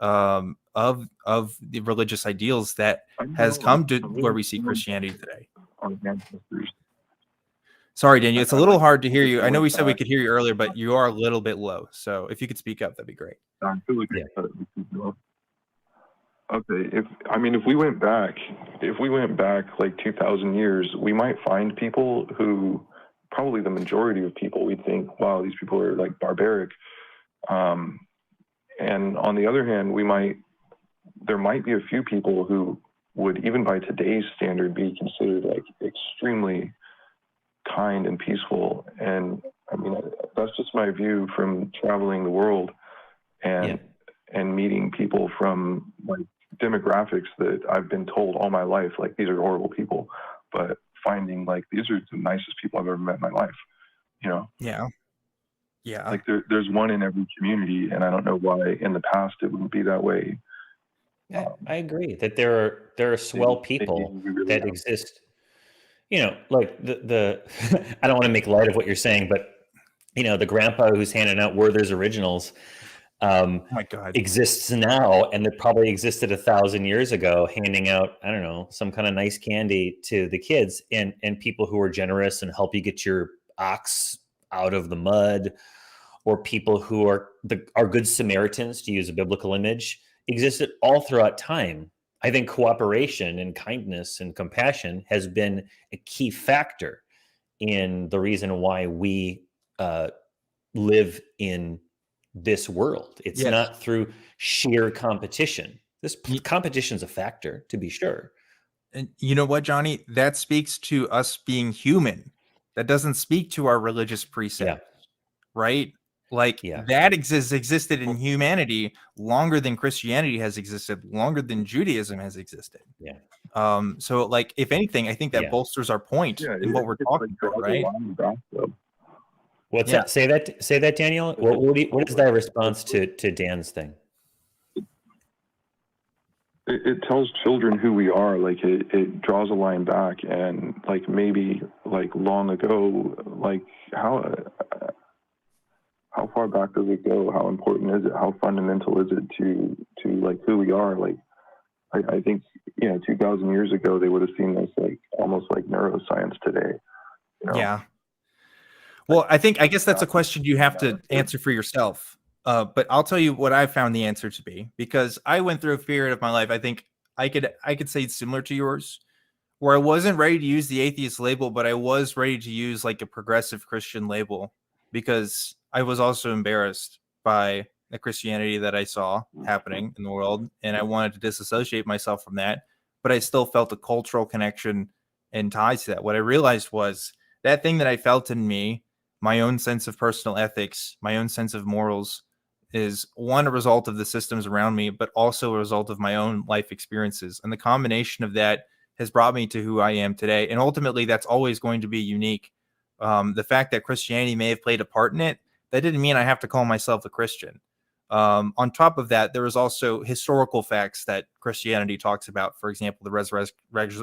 of the religious ideals that has come to where we see Christianity today. Sorry, Daniel, it's a little hard to hear you. I know we said we could hear you earlier, but you are a little bit low. So if you could speak up, that'd be great. Okay, if we went back like 2,000 years, we might find people who, probably the majority of people, we'd think, wow, these people are like barbaric. And on the other hand, there might be a few people who would, even by today's standard, be considered like extremely kind and peaceful. And I mean, that's just my view from traveling the world and meeting people from like demographics that I've been told all my life, like these are horrible people, but finding like these are the nicest people I've ever met in my life, you know? Yeah. Like there's one in every community, and I don't know why in the past it wouldn't be that way. I agree that there are swell people that exist. You know, like the I don't want to make light of what you're saying, but you know, the grandpa who's handing out Werther's Originals oh my God, exists now, and that probably existed 1,000 years ago, handing out, I don't know, some kind of nice candy to the kids, and people who are generous and help you get your ox out of the mud, or people who are good Samaritans, to use a biblical image, existed all throughout time. I think cooperation and kindness and compassion has been a key factor in the reason why we live in this world. It's not through sheer competition. This competition's a factor, to be sure. And you know what, Johnny? That speaks to us being human. That doesn't speak to our religious precepts, right? Like that existed in humanity longer than Christianity has existed, longer than Judaism has existed. So like, if anything, I think that bolsters our point in what we're talking about, right? What's that? Say that, Daniel. What is that response to Dan's thing? It tells children who we are. Like it draws a line back, and like maybe like long ago, like how far back does it go? How important is it? How fundamental is it to like who we are? Like I think 2,000 years ago they would have seen this like almost like neuroscience today. You know? Yeah. Well, I guess that's a question you have to answer for yourself. But I'll tell you what I found the answer to be, because I went through a period of my life, I think I could say it's similar to yours, where I wasn't ready to use the atheist label, but I was ready to use like a progressive Christian label, because I was also embarrassed by the Christianity that I saw happening in the world, and I wanted to disassociate myself from that, but I still felt a cultural connection and ties to that. What I realized was that thing that I felt in me, my own sense of personal ethics, my own sense of morals, is one, a result of the systems around me, but also a result of my own life experiences. And the combination of that has brought me to who I am today. And ultimately, that's always going to be unique. The fact that Christianity may have played a part in it, that didn't mean I have to call myself a Christian. On top of that, there was also historical facts that Christianity talks about. For example, the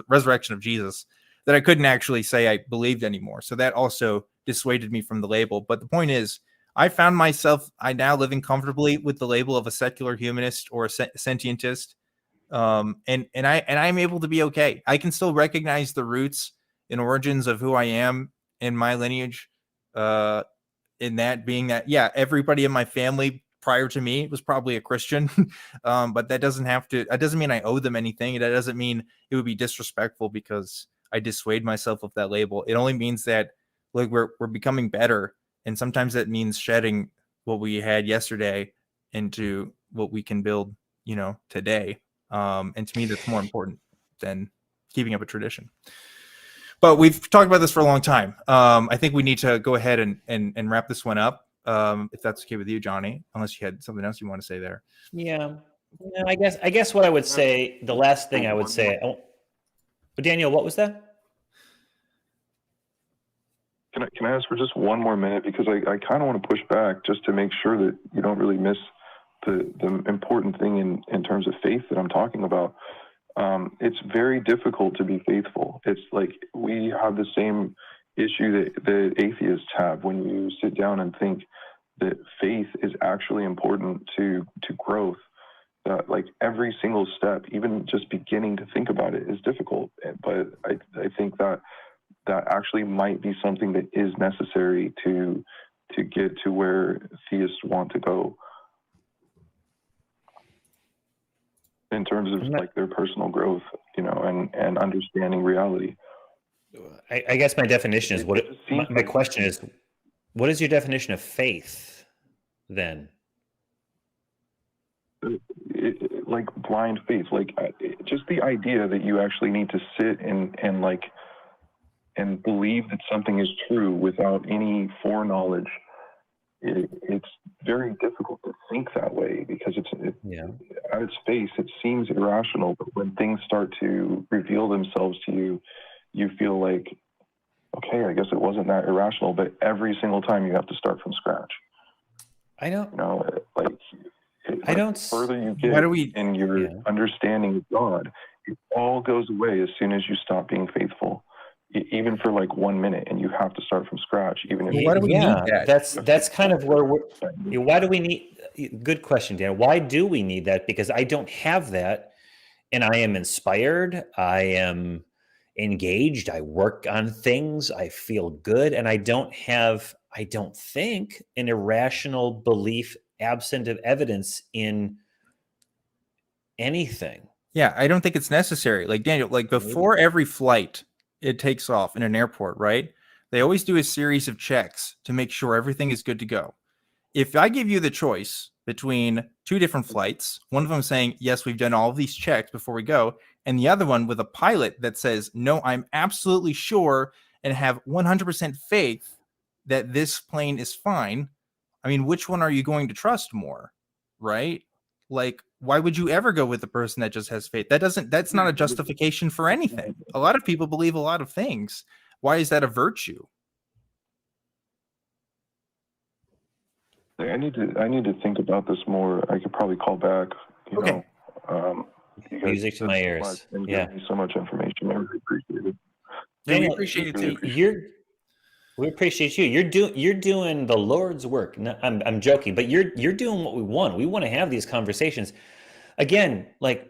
resurrection of Jesus, that I couldn't actually say I believed anymore. So that also dissuaded me from the label. But the point is, I found myself, I now living comfortably with the label of a secular humanist or a sentientist. And I'm able to be okay. I can still recognize the roots and origins of who I am in my lineage. In that being that, everybody in my family prior to me was probably a Christian. But that doesn't mean I owe them anything. That doesn't mean it would be disrespectful because I dissuade myself of that label. It only means that like we're becoming better. And sometimes that means shedding what we had yesterday into what we can build, today. And to me, that's more important than keeping up a tradition. But we've talked about this for a long time. I think we need to go ahead and wrap this one up, if that's okay with you, Johnny, unless you had something else you want to say there. Yeah, I guess what I would say, the last thing I would say, but Daniel, what was that? Can I ask for just one more minute? Because I kind of want to push back just to make sure that you don't really miss the important thing in terms of faith that I'm talking about. it's very difficult to be faithful. It's like we have the same issue that the atheists have when you sit down and think that faith is actually important to growth. That like every single step, even just beginning to think about it, is difficult. But I think that actually might be something that is necessary to get to where theists want to go in terms of like their personal growth, you know, and understanding reality. I guess my definition is my question is, what is your definition of faith then? Like blind faith, like just the idea that you actually need to sit and believe that something is true without any foreknowledge. It's very difficult to think that way because at its face it seems irrational, but when things start to reveal themselves to you, you feel like, okay, I guess it wasn't that irrational. But every single time you have to start from scratch. I don't, you know, like I don't. The further you get in your understanding of God, it all goes away as soon as you stop being faithful. Even for like 1 minute, and you have to start from scratch. Even if why do we need that? That's kind of where we're. Why do we need? Good question, Dan. Why do we need that? Because I don't have that, and I am inspired. I am engaged. I work on things. I feel good, and I don't have. I don't think an irrational belief absent of evidence in anything. Yeah, I don't think it's necessary. Like Daniel, like before every flight it takes off in an airport, right? They always do a series of checks to make sure everything is good to go. If I give you the choice between two different flights, one of them saying, yes, we've done all of these checks before we go, and the other one with a pilot that says, no, I'm absolutely sure and have 100% faith that this plane is fine. I mean, which one are you going to trust more, right? Like, why would you ever go with the person that just has faith? That's not a justification for anything. A lot of people believe a lot of things. Why is that a virtue? I need to think about this more. I could probably call back. You know, you guys Music to my ears. So and giving me so much information. I really appreciate it. Yeah, we appreciate it too. We appreciate you. You're doing the Lord's work. No, I'm joking, but you're doing what we want. We want to have these conversations. Again, like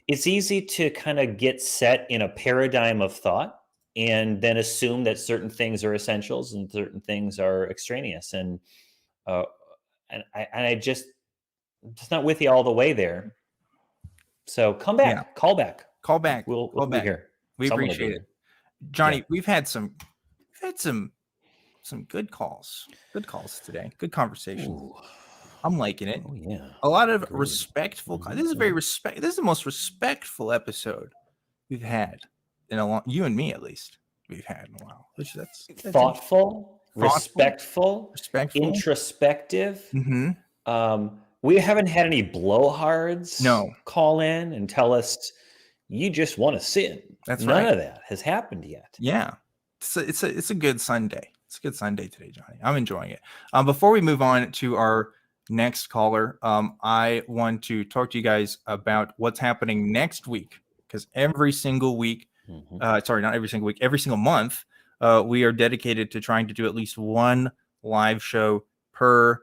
it's easy to kind of get set in a paradigm of thought and then assume that certain things are essentials and certain things are extraneous. And I just not with you all the way there. So come back, call back. We'll be here. We appreciate it, Johnny. We've had some good calls. Good calls today. Good conversation. Ooh. I'm liking it. Oh yeah. A lot of respectful. This is This is the most respectful episode we've had in a long. You and me, at least, we've had in a while. Which that's thoughtful, respectful, introspective. Mm-hmm. We haven't had any blowhards. No. Call in and tell us you just want to sin. That's None right. of that has happened yet. Yeah. It's a good Sunday. It's a good Sunday today, Johnny. I'm enjoying it. Before we move on to our next caller, I want to talk to you guys about what's happening next week, because every single week, sorry, not every single week, every single month, we are dedicated to trying to do at least one live show per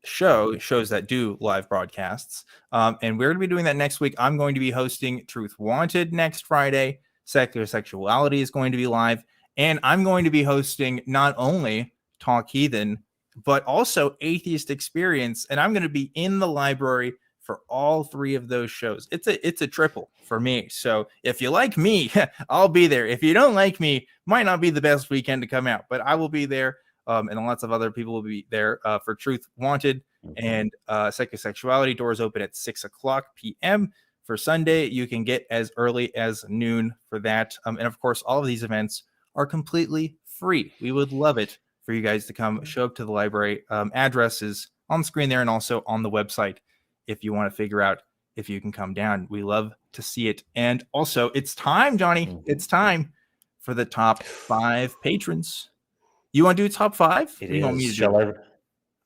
shows that do live broadcasts. And we're going to be doing that next week. I'm going to be hosting Truth Wanted next Friday. Secular Sexuality is going to be live. And I'm going to be hosting not only Talk Heathen, but also Atheist Experience. And I'm going to be in the library for all three of those shows. It's a triple for me. So if you like me, I'll be there. If you don't like me, might not be the best weekend to come out, but I will be there. And lots of other people will be there for Truth Wanted and Secular Sexuality. Doors open at 6:00 p.m. For Sunday. You can get as early as noon for that. And of course, all of these events are completely free. We would love it for you guys to come show up to the library. Address is on the screen there and also on the website if you want to figure out if you can come down. We love to see it. And also, it's time, Johnny. It's time for the top 5 patrons. You want to do top 5? It you want me to do?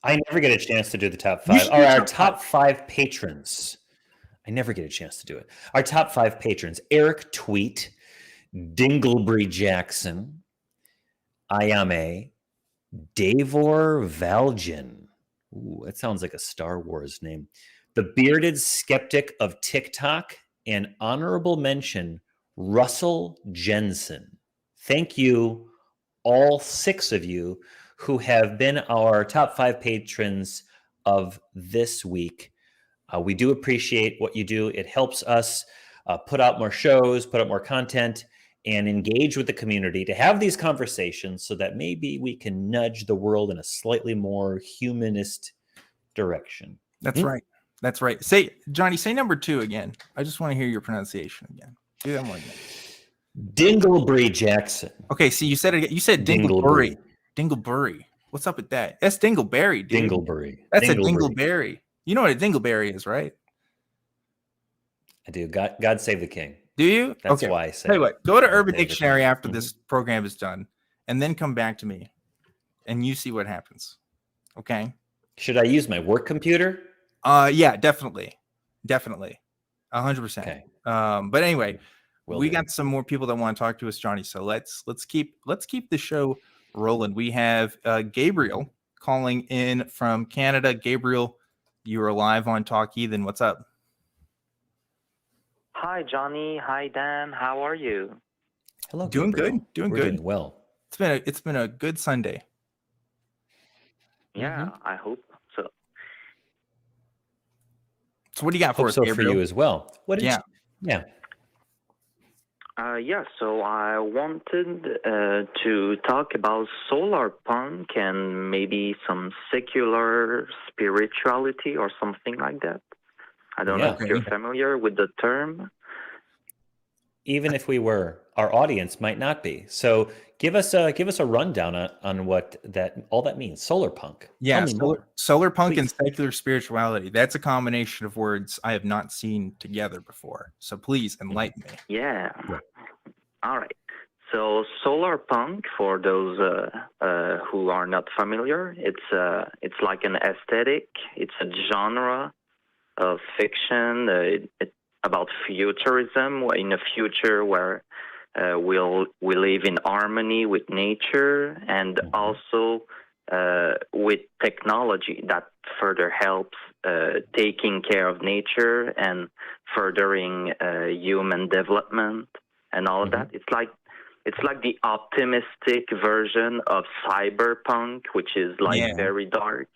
I never get a chance to do the top 5. Our top 5 patrons I never get a chance to do it. Our top 5 patrons: Eric Tweet, Dinglebury Jackson, Ayame, Davor Valjean. Ooh, that sounds like a Star Wars name. The Bearded Skeptic of TikTok, and honorable mention, Russell Jensen. Thank you, all 6 of you who have been our top 5 patrons of this week. We do appreciate what you do. It helps us put out more shows, put out more content, and engage with the community to have these conversations so that maybe we can nudge the world in a slightly more humanist direction. That's right. That's right. Say, Johnny, say number 2 again. I just want to hear your pronunciation again. Do that one again. Dinglebury Jackson. Okay, see, you said it. You said Dinglebury. Dinglebury. What's up with that? That's Dingleberry, dude. Dinglebury. That's a Dingleberry. You know what a Dingleberry is, right? I do. God save the king. Do you? That's okay. why I say. Tell you what, go to Urban Dictionary after this program is done, and then come back to me, and you see what happens. Okay. Should I use my work computer? Yeah, definitely, 100%. Okay. But anyway, we do. got some more people that want to talk to us, Johnny. So let's keep the show rolling. We have Gabriel calling in from Canada. Gabriel, you are live on Talk Heathen. What's up? Hi, Johnny. Hi, Dan. How are you? Hello. Doing Gabriel. good. Doing We're good. Doing well. It's been a good Sunday. Yeah, I hope so. So what do you got for Hope us, so Gabriel? for you as well. What did yeah. Yeah, so I wanted to talk about solarpunk and maybe some secular spirituality or something like that. I don't know if you're familiar with the term. Even if we were, our audience might not be. So give us a rundown on what all that means. Solarpunk. Yeah, solarpunk Please. and secular spirituality. That's a combination of words I have not seen together before. So please enlighten me. Yeah. All right. So solarpunk, for those who are not familiar, it's like an aesthetic. It's a genre of fiction about futurism, in a future where we live in harmony with nature, and also with technology that further helps taking care of nature and furthering human development and all of that. It's like the optimistic version of cyberpunk, which is very dark.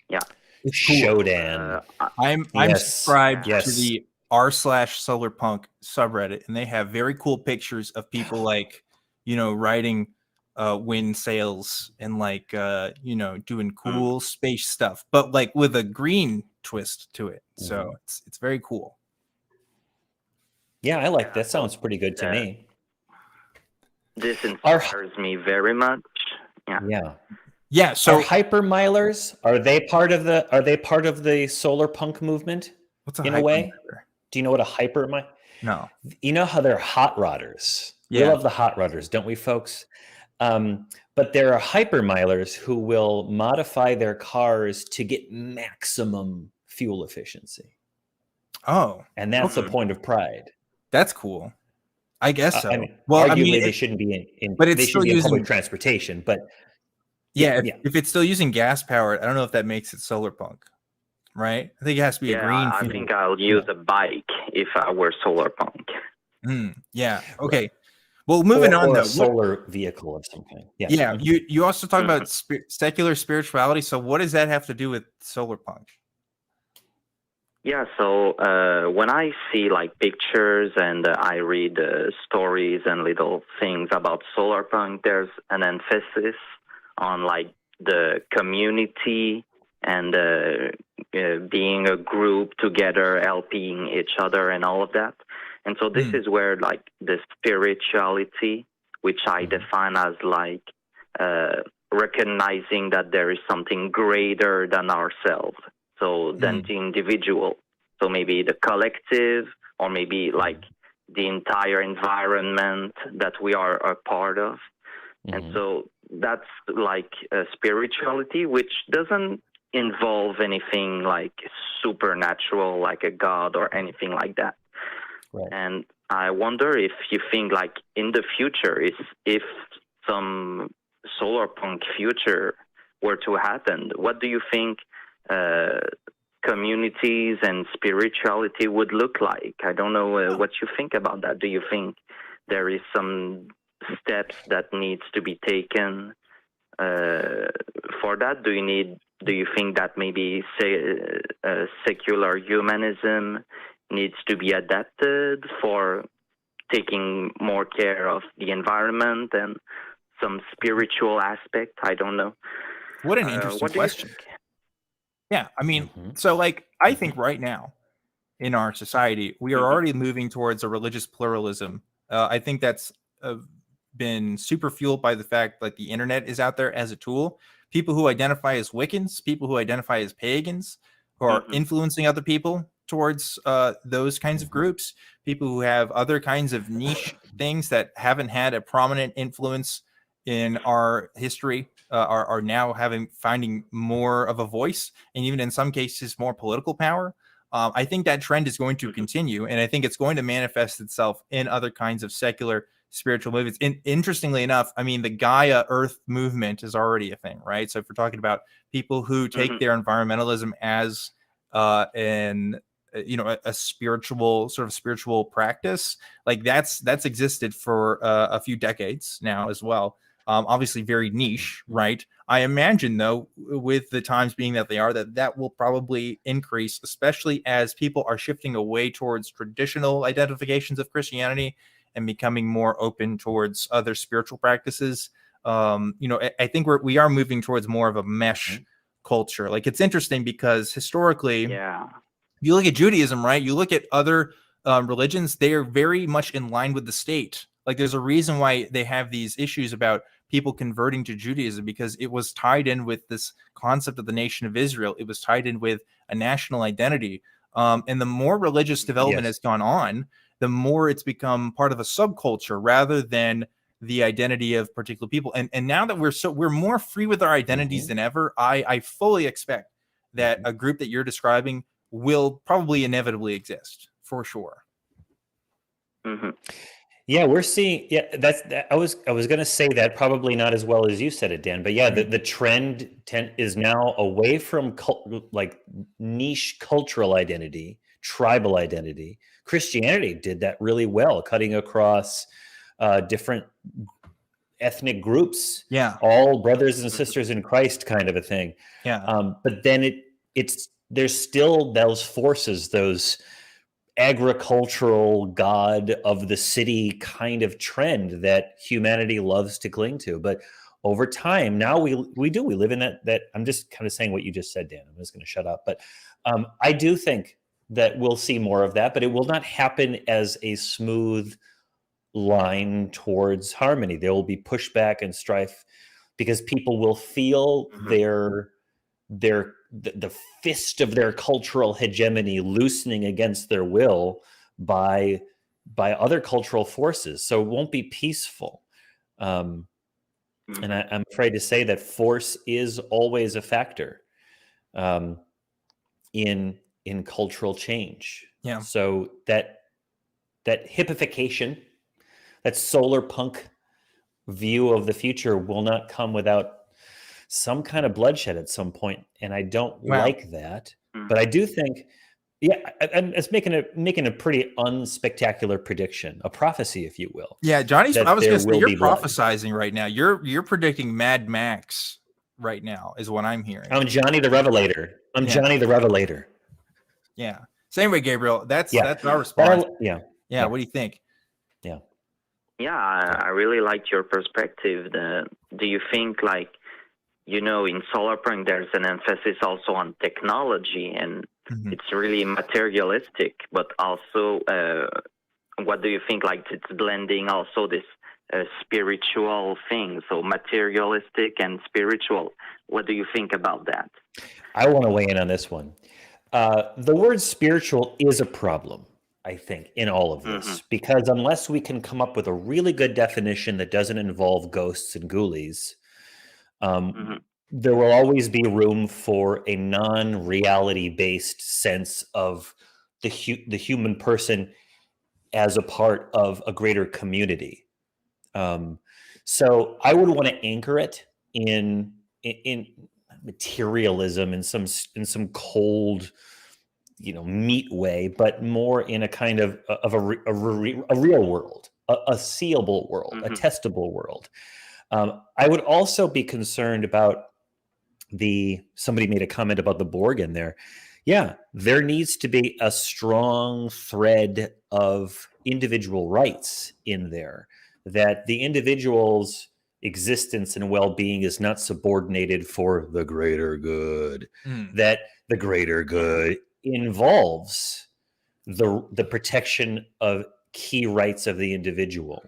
Yeah. It's cool. Shodan. I'm subscribed to the r/solarpunk subreddit, and they have very cool pictures of people like, riding wind sails and like doing cool space stuff, but like with a green twist to it. So it's very cool. Yeah, I like that. Sounds pretty good to me. This inspires me very much. Yeah. So So hypermilers, are they part of the solarpunk movement? What's in a way? Do you know what a hypermile? No. You know how they're hot rodders. We Yeah. love the hot rodders, don't we, folks? But there are hypermilers who will modify their cars to get maximum fuel efficiency. Oh, and that's the point of pride. That's cool. I guess so. Arguably, they shouldn't be in but it's they should still be in using public transportation. But if it's still using gas powered, I don't know if that makes it solar punk, right? I think it has to be a green. I think I'll use a bike if I were solar punk. Yeah. Okay. Well, moving on or though. a solar vehicle of some kind. Yes. Yeah. You also talk about secular spirituality. So what does that have to do with solar punk? Yeah, so when I see like pictures and I read stories and little things about solarpunk, there's an emphasis on like the community and being a group together, helping each other and all of that. And so this is where like the spirituality, which I define as like recognizing that there is something greater than ourselves. So than the individual. So maybe the collective, or maybe like the entire environment that we are a part of. And so that's like spirituality, which doesn't involve anything like supernatural, like a god or anything like that. Right. And I wonder if you think, like, in the future, if some solarpunk future were to happen, what do you think communities and spirituality would look like? I don't know what you think about that. Do you think there is some steps that needs to be taken for that? Do you think that maybe secular humanism needs to be adapted for taking more care of the environment and some spiritual aspect? I don't know. What an interesting question. Yeah, I mean, so like, I think right now in our society, we are already moving towards a religious pluralism. I think that's been super fueled by the fact that the internet is out there as a tool. People who identify as Wiccans, people who identify as pagans, who are influencing other people towards those kinds of groups, people who have other kinds of niche things that haven't had a prominent influence in our history, are now finding more of a voice, and even in some cases more political power. I think that trend is going to continue, and I think it's going to manifest itself in other kinds of secular spiritual movements. Interestingly enough, I mean, the Gaia Earth movement is already a thing, right? So if we're talking about people who take their environmentalism as a spiritual practice, like that's existed for a few decades now as well. Obviously very niche, right? I imagine, though, with the times being that they are, that will probably increase, especially as people are shifting away towards traditional identifications of Christianity and becoming more open towards other spiritual practices. I think we are moving towards more of a mesh culture. Like, it's interesting because historically, if you look at Judaism, right? You look at other religions, they are very much in line with the state. Like, there's a reason why they have these issues about people converting to Judaism, because it was tied in with this concept of the nation of Israel. It was tied in with a national identity. And the more religious development has gone on, the more it's become part of a subculture rather than the identity of particular people. And now that we're more free with our identities than ever, I fully expect that a group that you're describing will probably inevitably exist for sure. Yeah, we're seeing. Yeah, I was going to say that, probably not as well as you said it, Dan. But yeah, the trend is now away from niche cultural identity, tribal identity. Christianity did that really well, cutting across different ethnic groups. Yeah, all brothers and sisters in Christ, kind of a thing. Yeah, but then there's still those forces, those agricultural god of the city kind of trend that humanity loves to cling to. But over time, now we live in that I'm just kind of saying what you just said, Dan. I'm just going to shut up. But I do think that we'll see more of that, but it will not happen as a smooth line towards harmony. There will be pushback and strife because people will feel the fist of their cultural hegemony loosening against their will by other cultural forces. So it won't be peaceful. And I'm afraid to say that force is always a factor in cultural change. Yeah. So that hippification, that solarpunk view of the future will not come without some kind of bloodshed at some point, and I don't like that. But I do think, it's making a pretty unspectacular prediction, a prophecy, if you will. Yeah, Johnny's. I was going to say, you're blood. prophesizing right now. You're predicting Mad Max right now, is what I'm hearing. I'm Johnny the Revelator. Johnny the Revelator. Yeah. Same way, Gabriel. That's our response. Yeah. What do you think? Yeah, I really liked your perspective. Do you think, like, in solarpunk, there's an emphasis also on technology, and it's really materialistic, but also, what do you think, like, it's blending also this spiritual thing, so materialistic and spiritual. What do you think about that? I want to weigh in on this one. The word spiritual is a problem, I think, in all of this, because unless we can come up with a really good definition that doesn't involve ghosts and ghoulies, there will always be room for a non-reality based sense of the human person as a part of a greater community. So I would want to anchor it in materialism in some cold, meat way, but more in a kind of a real world, a seeable world, a testable world. I would also be concerned about somebody made a comment about the Borg in there. Yeah, there needs to be a strong thread of individual rights in there, that the individual's existence and well-being is not subordinated for the greater good, that the greater good involves the protection of key rights of the individual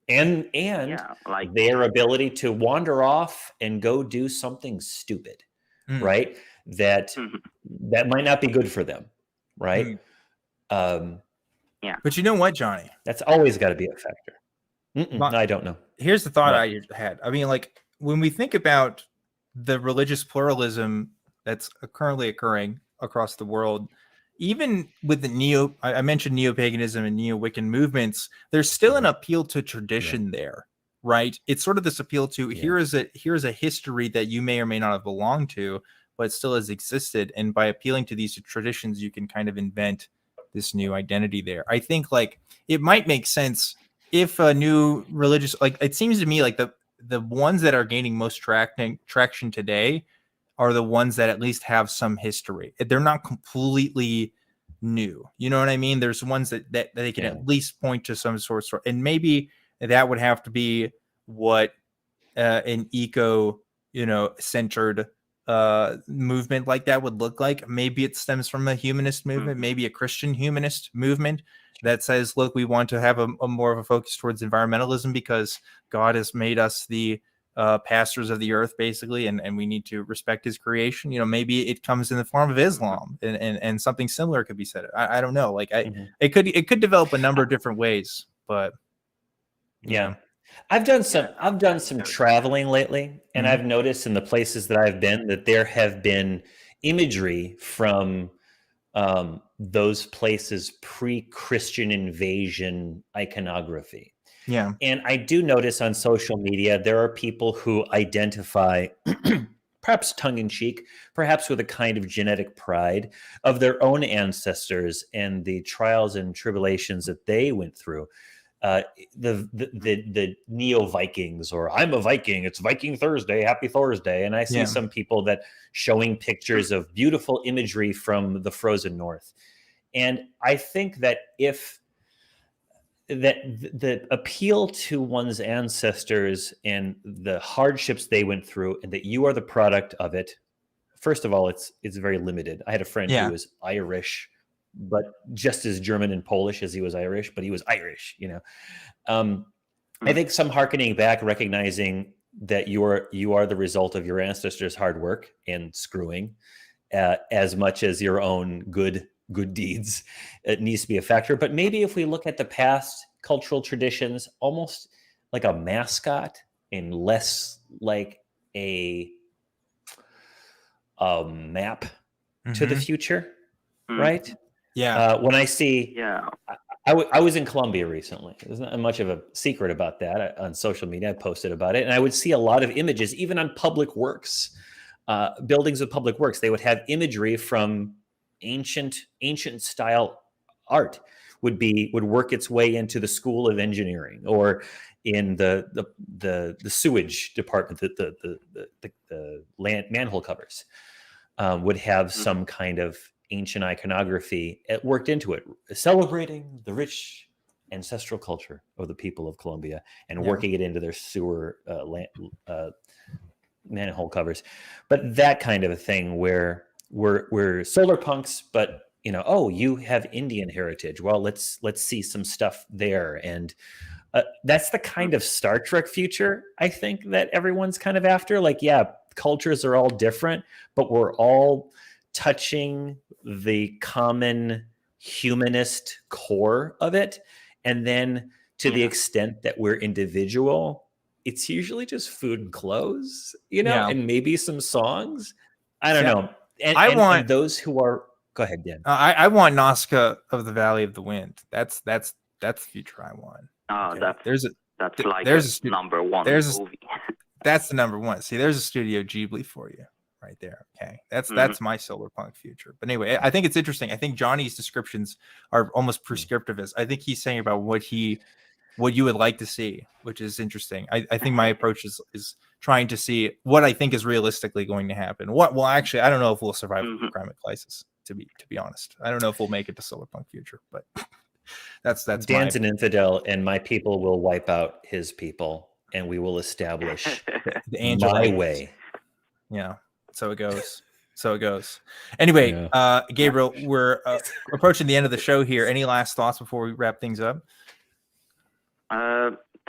and their ability to wander off and go do something stupid, right? That might not be good for them, right? But you know what, Johnny? That's always got to be a factor. I don't know. Here's the thought I had. I mean, like, when we think about the religious pluralism that's currently occurring across the world, even with the I mentioned neo-paganism and neo-Wiccan movements, there's still an appeal to tradition there, right? It's sort of this appeal to here's a history that you may or may not have belonged to, but still has existed. And by appealing to these traditions, you can kind of invent this new identity there. I think, like, it might make sense if a new religious, like, it seems to me like the ones that are gaining most traction today are the ones that at least have some history. They're not completely new. You know what I mean? There's ones that they can at least point to some sort of, and maybe that would have to be what an eco, centered movement like that would look like. Maybe it stems from a humanist movement, maybe a Christian humanist movement that says, look, we want to have a more of a focus towards environmentalism because God has made us the pastors of the earth, basically, and we need to respect his creation. Maybe it comes in the form of Islam, and something similar could be said. I don't know. Like, it could develop a number of different ways, but I've done some traveling lately, and I've noticed in the places that I've been that there have been imagery from those places pre-Christian invasion iconography. Yeah. And I do notice on social media, there are people who identify, perhaps tongue-in-cheek, perhaps with a kind of genetic pride of their own ancestors and the trials and tribulations that they went through. The neo-Vikings, or I'm a Viking, it's Viking Thursday, happy Thursday. And I see some people that showing pictures of beautiful imagery from the frozen north. And I think that if the appeal to one's ancestors and the hardships they went through, and that you are the product of it, first of all, it's very limited. I had a friend who was Irish, but just as German and Polish as he was Irish, but he was Irish, I think some hearkening back, recognizing that you are the result of your ancestors' hard work and screwing, as much as your own good deeds, it needs to be a factor. But maybe if we look at the past cultural traditions, almost like a mascot and less like a map to the future, right? Yeah. When I see, I was in Colombia recently. There's not much of a secret about that. On social media, I posted about it, and I would see a lot of images, even on public works, buildings of public works. They would have imagery from ancient style art would work its way into the School of Engineering, or in the sewage department, the land manhole covers would have some kind of ancient iconography worked into it, celebrating the rich ancestral culture of the people of Colombia and working it into their sewer manhole covers. But that kind of a thing where we're solar punks, but you have Indian heritage. Well, let's see some stuff there. And that's the kind of Star Trek future, I think, that everyone's kind of after. Like, cultures are all different, but we're all touching the common humanist core of it. And then to the extent that we're individual, it's usually just food and clothes, you know, Yeah. and maybe some songs. I don't Yeah. know. And, I and want those who are. Go ahead, Dan. I want Nazca of the Valley of the Wind. That's the future I want. Oh, Okay. There's a number one movie. That's the number one. See, there's a Studio Ghibli for you right there. Okay, that's my solarpunk future. But anyway, I think it's interesting. I think Johnny's descriptions are almost prescriptive. As I think he's saying about what you would like to see, which is interesting. I think my approach is trying to see what I think is realistically going to happen. Well, actually, I don't know if we'll survive the climate crisis. To be honest, I don't know if we'll make it to solarpunk future, but that's Dan's an infidel, and my people will wipe out his people, and we will establish the angel my race. way. Yeah, so it goes. Anyway, Gabriel, we're approaching the end of the show here. Any last thoughts before we wrap things up?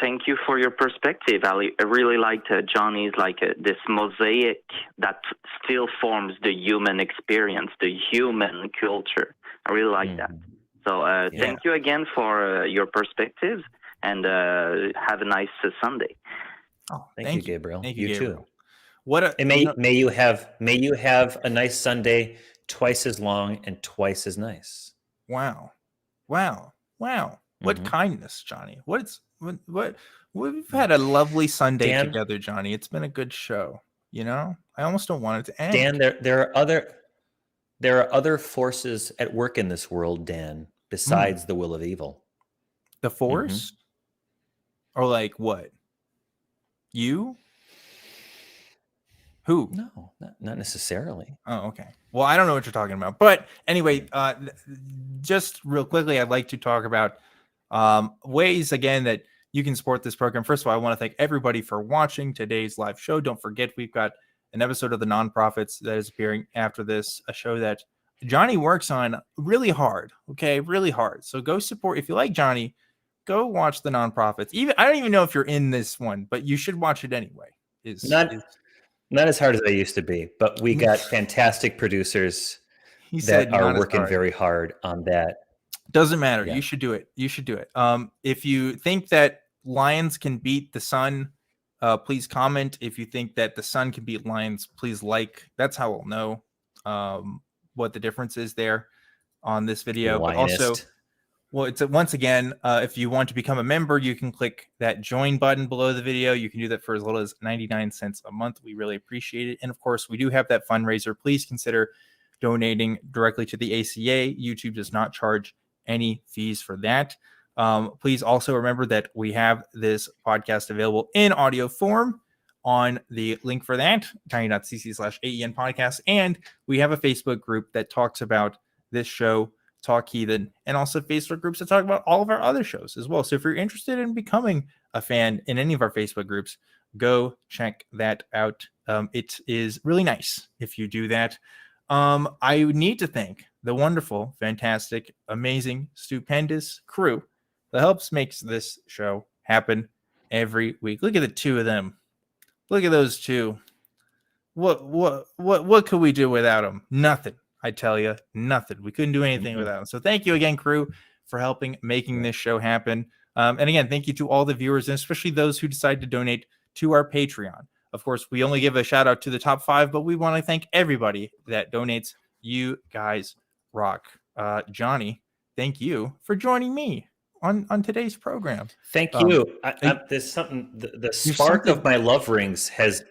Thank you for your perspective. I really liked Johnny's this mosaic that still forms the human experience, the human culture. I really like that. So thank you again for your perspectives, and have a nice Sunday. Oh, thank you, Gabriel. Thank you, Gabriel. Too. And may you have a nice Sunday, twice as long and twice as nice. Wow. What kindness, Johnny. What we've had a lovely Sunday together, Johnny. It's been a good show. You know, I almost don't want it to end. Dan, there are other forces at work in this world, Dan, besides the will of evil. The Force? Or like what? You? Who? No, not necessarily. Oh, okay. Well, I don't know what you're talking about. But anyway, just real quickly, I'd like to talk about ways, again, that you can support this program. First of all, I want to thank everybody for watching today's live show. Don't forget, we've got an episode of The Nonprofits that is appearing after this, a show that Johnny works on really hard. Okay, really hard. So go support. If you like Johnny, go watch The Nonprofits. I don't even know if you're in this one, but you should watch it anyway. Not as hard as I used to be, but we got fantastic producers that are working very hard on that. Doesn't matter. Yeah. You should do it. If you think that lions can beat the sun, please comment. If you think that the sun can beat lions, please like. That's how we'll know what the difference is there on this video. But also, it's once again, if you want to become a member, you can click that join button below the video. You can do that for as little as 99 cents a month. We really appreciate it. And of course, we do have that fundraiser. Please consider donating directly to the ACA. YouTube does not charge any fees for that. Please also remember that we have this podcast available in audio form on the link for that, tiny.cc/AEN podcast. And we have a Facebook group that talks about this show, Talk Heathen, and also Facebook groups that talk about all of our other shows as well. So if you're interested in becoming a fan in any of our Facebook groups, go check that out. It is really nice if you do that. I need to thank the wonderful, fantastic, amazing, stupendous crew that helps makes this show happen every week. Look at the two of them. Look at those two. What could we do without them? Nothing. I tell you, nothing. We couldn't do anything without them. So thank you again, crew, for helping making this show happen. And again, thank you to all the viewers, and especially those who decide to donate to our Patreon. Of course, we only give a shout out to the top 5, but we want to thank everybody that donates. You guys rock. Johnny, thank you for joining me on today's program. Thank you. There's something. The spark of my love rings has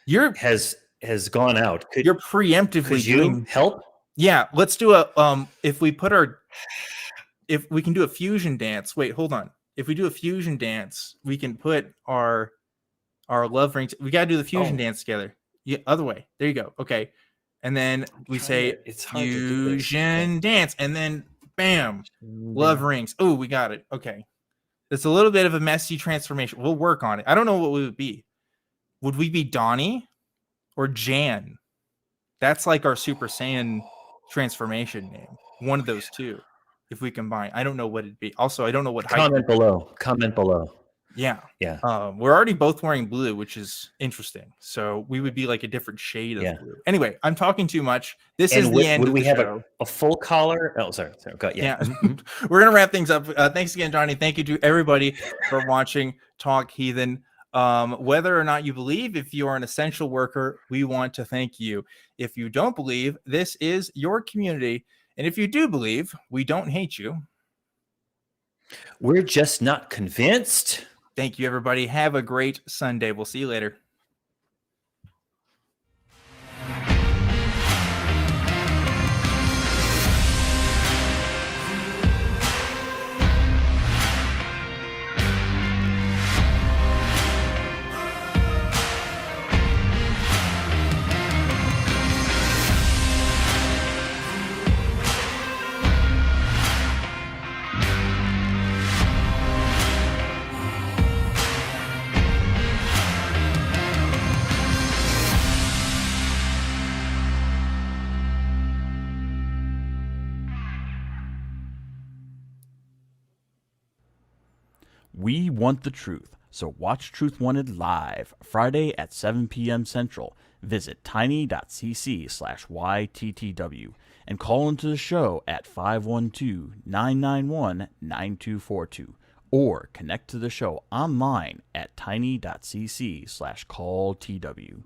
gone out. You're preemptively doing help. Yeah, let's do a if we can do a fusion dance. Wait, hold on. If we do a fusion dance, we can put our love rings. We gotta do the fusion dance together. Yeah, other way. There you go. Okay. And then we say it's fusion dance, and then bam, love rings. Oh, we got it. Okay. It's a little bit of a messy transformation. We'll work on it. I don't know what we would be. Would we be Donnie or Jan? That's like our Super Saiyan transformation name. One of those two. If we combine, I don't know what it'd be. Also, I don't know what Comment below. Yeah. Yeah. We're already both wearing blue, which is interesting. So we would be like a different shade of blue. Anyway, I'm talking too much. This is the end. Would we have show. a full collar? Oh, sorry. Yeah. We're gonna wrap things up. Thanks again, Johnny. Thank you to everybody for watching Talk Heathen. Whether or not you believe, if you are an essential worker, we want to thank you. If you don't believe, this is your community. And if you do believe, we don't hate you. We're just not convinced. Thank you, everybody. Have a great Sunday. We'll see you later. We want the truth, so watch Truth Wanted live Friday at 7 p.m. Central. Visit tiny.cc/YTTW and call into the show at 512-991-9242 or connect to the show online at tiny.cc/calltw.